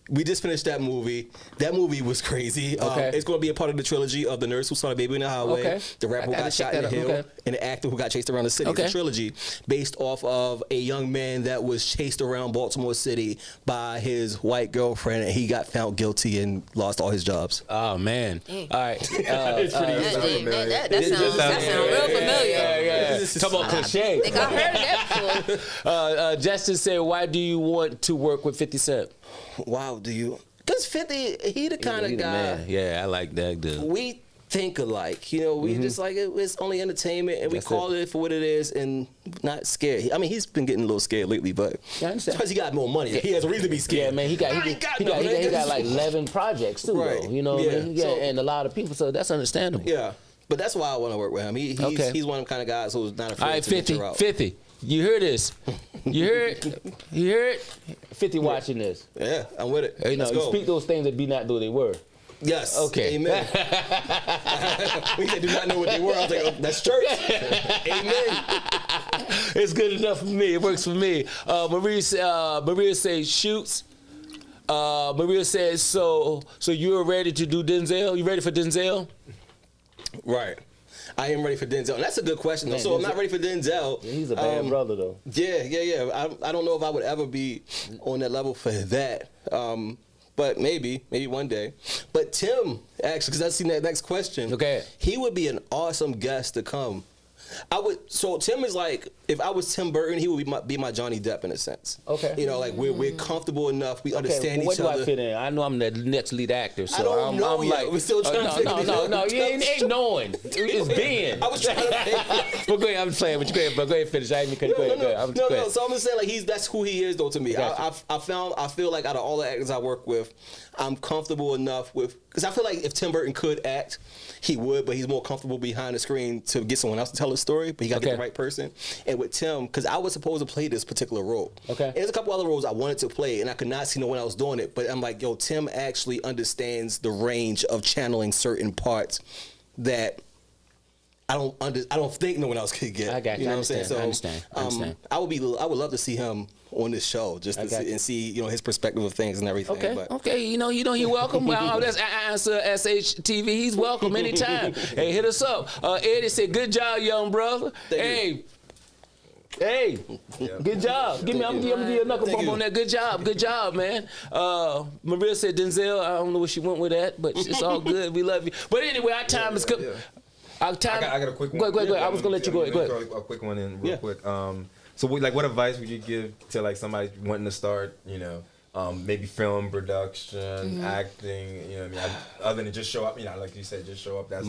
we just finished that movie. That movie was crazy. Okay. It's going to be a part of the trilogy of The Nurse Who Saw the Baby in the Highway, The Rapper Who Got Shot in the Hill, and The Actor Who Got Chased Around the City. It's a trilogy based off of a young man that was chased around Baltimore City by his white girlfriend, and he got found guilty and lost all his jobs. Oh, man. Dang. All right. It's pretty that sounds real familiar. Yeah. Talk about cliche. I think I heard that before. Justin said, why do you want to work with 50 Cent? Wow, do you? Because 50, he the kind of guy. Man. Yeah, I like that dude. We think alike. You know, we just like it's only entertainment, and we call it for what it is, and not scared. I mean, he's been getting a little scared lately, but because he got more money, he has a reason to be scared. Yeah, man, he got like 11 projects too, though. You know, what I mean? And a lot of people, so that's understandable. Yeah, but that's why I want to work with him. He's one of the kind of guys who's not afraid to venture out. 50. You hear this? You hear it? You hear it? 50 watching this. Yeah, I'm with it. You know, you speak those things that be not though they were. Yes. Okay. Amen. We said do not know what they were. I was like, oh, that's church. Amen. It's good enough for me. It works for me. Maria says shoots. Maria says so you're ready to do Denzel? You ready for Denzel? Right. I am ready for Denzel. And that's a good question, though. So I'm not ready for Denzel. Yeah, he's a bad brother, though. Yeah. I don't know if I would ever be on that level for that. But maybe one day. But Tim, actually, because I've seen that next question. Okay. He would be an awesome guest to come. So Tim is like, if I was Tim Burton, he would be my Johnny Depp in a sense. Okay. You know, like we're comfortable enough, we understand each other. Where do I fit in? I know I'm the next lead actor, so I don't know I'm yet. like, we're still trying to figure this out. No, you ain't knowing. It's being. I was trying to But go ahead, I'm just playing with you. Go ahead, finish. I ain't even go ahead. No. So I'm just saying, like, that's who he is, though, to me. I feel like out of all the actors I work with, I'm comfortable enough with, because I feel like if Tim Burton could act, he would, but he's more comfortable behind the screen to get someone else to tell his story, but he got to get the right person. And with Tim, because I was supposed to play this particular role. Okay. And there's a couple other roles I wanted to play, and I could not see no one else doing it, but I'm like, yo, Tim actually understands the range of channeling certain parts that I don't think no one else could get. I got you. You know what I'm saying? So I understand. I would love to see him on this show just to see his perspective of things and everything. Okay. You know, you're welcome. Well, that's Answer SHTV. He's welcome anytime. Hey, hit us up. Eddie said, "Good job, young brother." Hey, good job. I'm gonna give you a knuckle bump on that. Good job, man. Maria said Denzel. I don't know where she went with that, but it's all good. We love you. But anyway, our time is coming. I got a quick one. Go ahead. I was gonna let you go ahead. Go ahead. A quick one in real quick. So, what advice would you give to like somebody wanting to start? Maybe film production, acting. You know what I mean? Other than just show up. Like you said, just show up. That's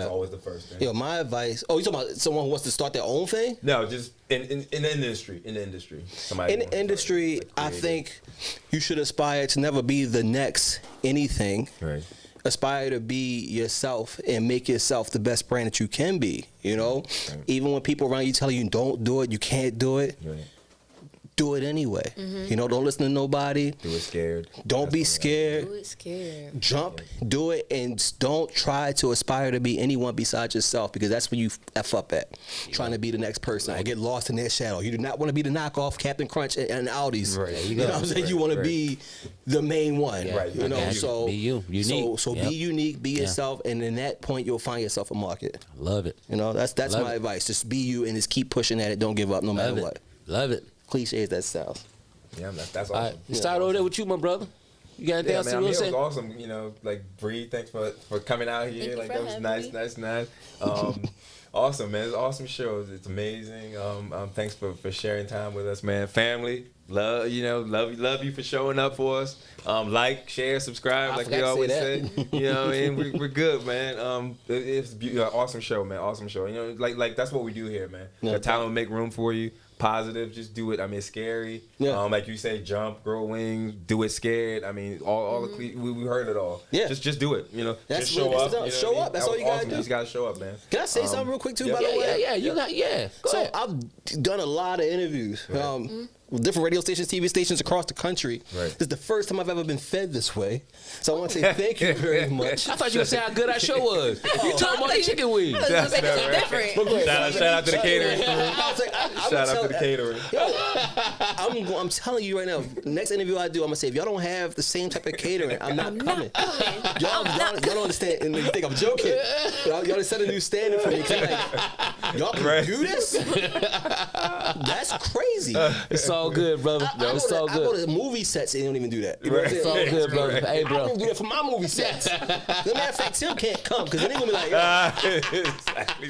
always the first thing. My advice. Oh, you talking about someone who wants to start their own thing? No, just in the industry. In the industry. Somebody in the industry, I think you should aspire to never be the next anything. Right. Aspire to be yourself and make yourself the best brand that you can be. Even when people around you tell you don't do it, you can't do it. Right. do it anyway. You know, don't listen to nobody. Do it scared. Don't be scared. Do it scared. Jump, do it, and don't try to aspire to be anyone besides yourself, because that's where you F up at. Trying to be the next person or get lost in their shadow. You do not want to be the knockoff Captain Crunch and Audis. Right. You know what I'm saying? You want to be the main one. Yeah. You know, so be you. Unique. So be unique, be yourself, and in that point you'll find yourself a market. Love it. You know, that's my advice. Just be you and just keep pushing at it. Don't give up no matter what. Love it. Cliche as that sounds. Yeah, that's awesome. All right, start over there with you, my brother. You got anything else to say? It was awesome. You know, like Bree, thanks for coming out here. Like that was nice. Awesome, man. It's an awesome show. It's amazing. Thanks for sharing time with us, man. Family, love you for showing up for us. Like, share, subscribe, like we always say. You know what I mean? We're good, man. It's an awesome show, man. Awesome show. You know, like that's what we do here, man. The talent will make room for you. Positive, just do it. I mean, it's scary. Yeah. Like you say, jump, grow wings, do it scared. I mean, all the we heard it all. Yeah. Just do it. You know, just show up. You know show up. That's all you gotta do. You just gotta show up, man. Can I say something real quick too? By the way, Go ahead. I've done a lot of interviews. With different radio stations, TV stations across the country. Right. This is the first time I've ever been fed this way. So I want to say thank you very much. I thought you were saying how good our show was. You talking about the chicken wings. That's different. Shout out to the catering. Shout out to the catering. I'm telling you right now, next interview I do, I'm going to say, if y'all don't have the same type of catering, I'm not coming. Y'all don't understand, and you think I'm joking. Y'all set a new standard for me. Y'all can do this? That's crazy. It's all good, brother. It's all good. I go to movie sets and they don't even do that. You know it's all good, brother. Hey, bro. I don't even do that for my movie sets. As a matter of fact, Tim can't come because then they're going to be like, exactly.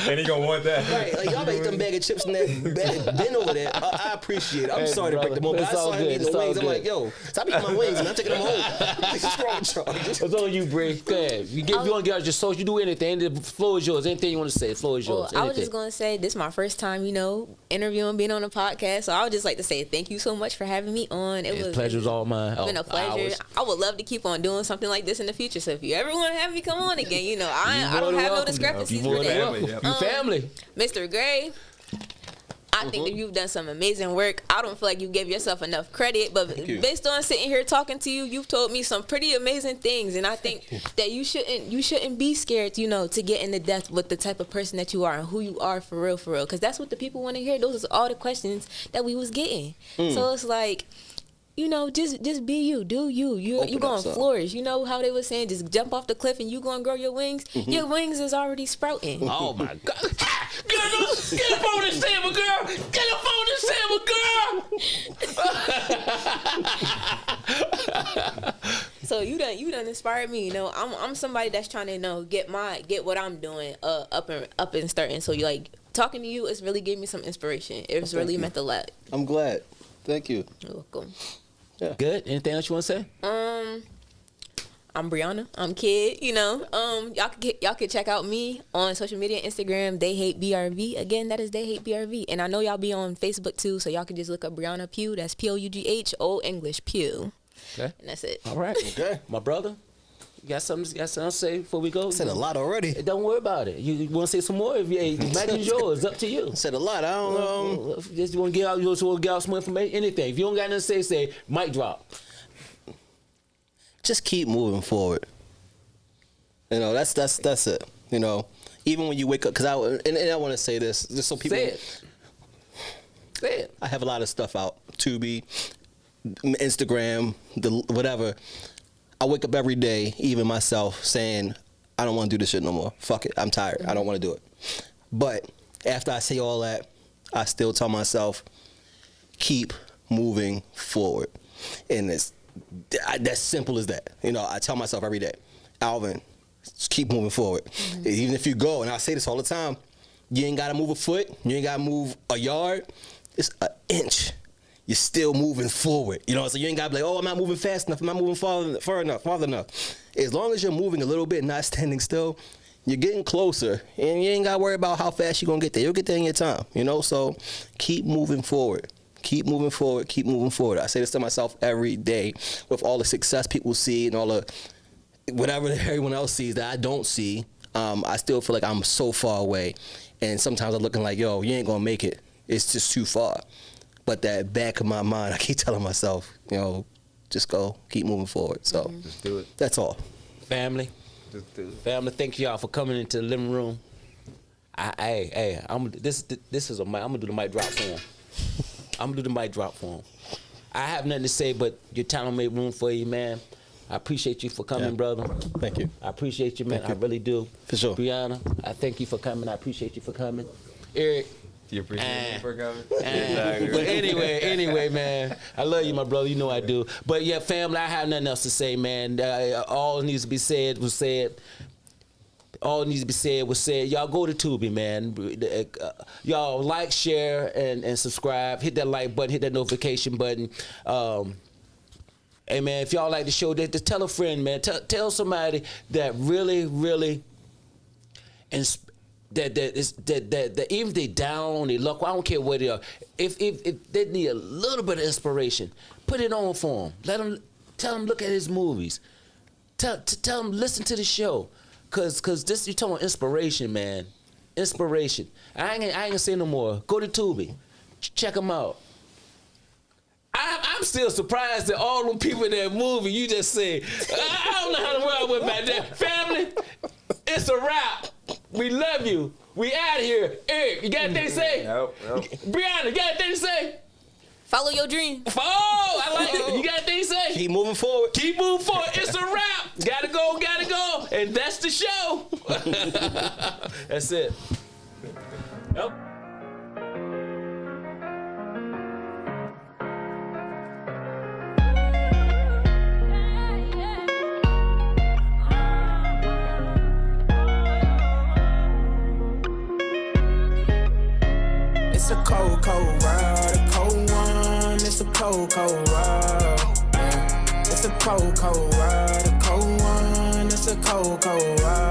And he going to want that. Right. Like, y'all make them bag of chips in that bin over there. I appreciate it. I'm sorry to break the moment. I saw him eating the wings. I'm like, yo, stop eating my wings, and I'm taking them home. What's wrong with y'all? It's on you, Bree. Go ahead. You want to get out your social, you do anything. The floor is yours. Anything you want to say, the floor is yours. I was just going to say, this is my first time, interviewing, being on a podcast. So I would just like to say thank you so much for having me on. The pleasure's all mine. It's been a pleasure. I would love to keep on doing something like this in the future. So if you ever want to have me come on again, I don't have no discrepancies for that. You family. Mr. Gray, I think that you've done some amazing work. I don't feel like you gave yourself enough credit, but based on sitting here talking to you, you've told me some pretty amazing things, and I think that you shouldn't be scared, to get into depth with the type of person that you are and who you are for real, because that's what the people want to hear. Those are all the questions that we was getting. So it's like, just be you, do you. You gonna flourish. You know how they were saying, just jump off the cliff and you gonna grow your wings. Your wings is already sprouting. Oh my God! Get up on this table, girl. Get up on this table, girl. So you done inspired me. I'm somebody that's trying to get what I'm doing up and starting. So talking to you is really giving me some inspiration. It's really meant a lot. I'm glad. Thank you. You're welcome. Yeah. Good. Anything else you want to say? I'm Brianna. I'm Kid. Y'all can check out me on social media, Instagram. They Hate BRV. Again, that is They Hate BRV. And I know y'all be on Facebook too, so y'all can just look up Brianna Pugh. That's P-O-U-G-H, Old English Pugh. Okay. And that's it. All right. Okay. My brother, you got something to say before we go? I said a lot already. Don't worry about it. You want to say some more? If the mic is yours. It's up to you. I said a lot. I don't know. Just want to get out some information. Anything. If you don't got nothing to say mic drop. Just keep moving forward. That's it. Even when you wake up, because I want to say this just so people. Say it. I have a lot of stuff out. Tubi, Instagram, whatever. I wake up every day, even myself, saying, I don't want to do this shit no more. Fuck it. I'm tired. I don't want to do it. But after I say all that, I still tell myself, keep moving forward. And it's that's simple as that. I tell myself every day, Alvin, just keep moving forward. Even if you go, and I say this all the time, you ain't got to move a foot. You ain't got to move a yard. It's an inch. You're still moving forward. So you ain't got to be like, oh, I'm not moving fast enough. I'm not moving far enough. As long as you're moving a little bit, not standing still, you're getting closer. And you ain't got to worry about how fast you're going to get there. You'll get there in your time, So keep moving forward. Keep moving forward. Keep moving forward. I say this to myself every day with all the success people see and all the whatever everyone else sees that I don't see. I still feel like I'm so far away. And sometimes I'm looking like, yo, you ain't going to make it. It's just too far. but that back of my mind, I keep telling myself, you know, just go, keep moving forward. So just do it. That's all. Family, family, thank y'all for coming into the living room. This is I'm gonna do the mic drop for him. I'm gonna do the mic drop for him. I have nothing to say, but your talent made room for you, man. I appreciate you for coming, brother. Thank you. I appreciate you, man. I really do. For sure. Brianna, I thank you for coming. I appreciate you for coming. Eric. You appreciate me for coming? But anyway, man, I love you, my brother. You know I do. But yeah, family, I have nothing else to say, man. All needs to be said was said. All needs to be said was said. Y'all go to Tubi, man. Y'all like, share, and subscribe. Hit that like button. Hit that notification button. Hey, man, if y'all like the show, just tell a friend, man. Tell somebody that really, really, that even if they down, they luck, I don't care where they are. If they need a little bit of inspiration, put it on for them. Tell them look at his movies. Tell them listen to the show. Cause this, you talking about inspiration, man. Inspiration. I ain't gonna say no more. Go to Tubi. Check them out. I'm still surprised that all them people in that movie, you just say, I don't know how the world went back there. Family, it's a wrap. We love you. We out of here. Eric, you got anything to say? Nope. Brianna, you got anything to say? Follow your dream. Oh, I like it. You got anything to say? Keep moving forward. Keep moving forward. It's a wrap. Gotta go. And that's the show. That's it. Yep. It's a cold, cold world, a cold one. It's a cold, cold world. Yeah. It's a cold, cold world, a cold one. It's a cold, cold world.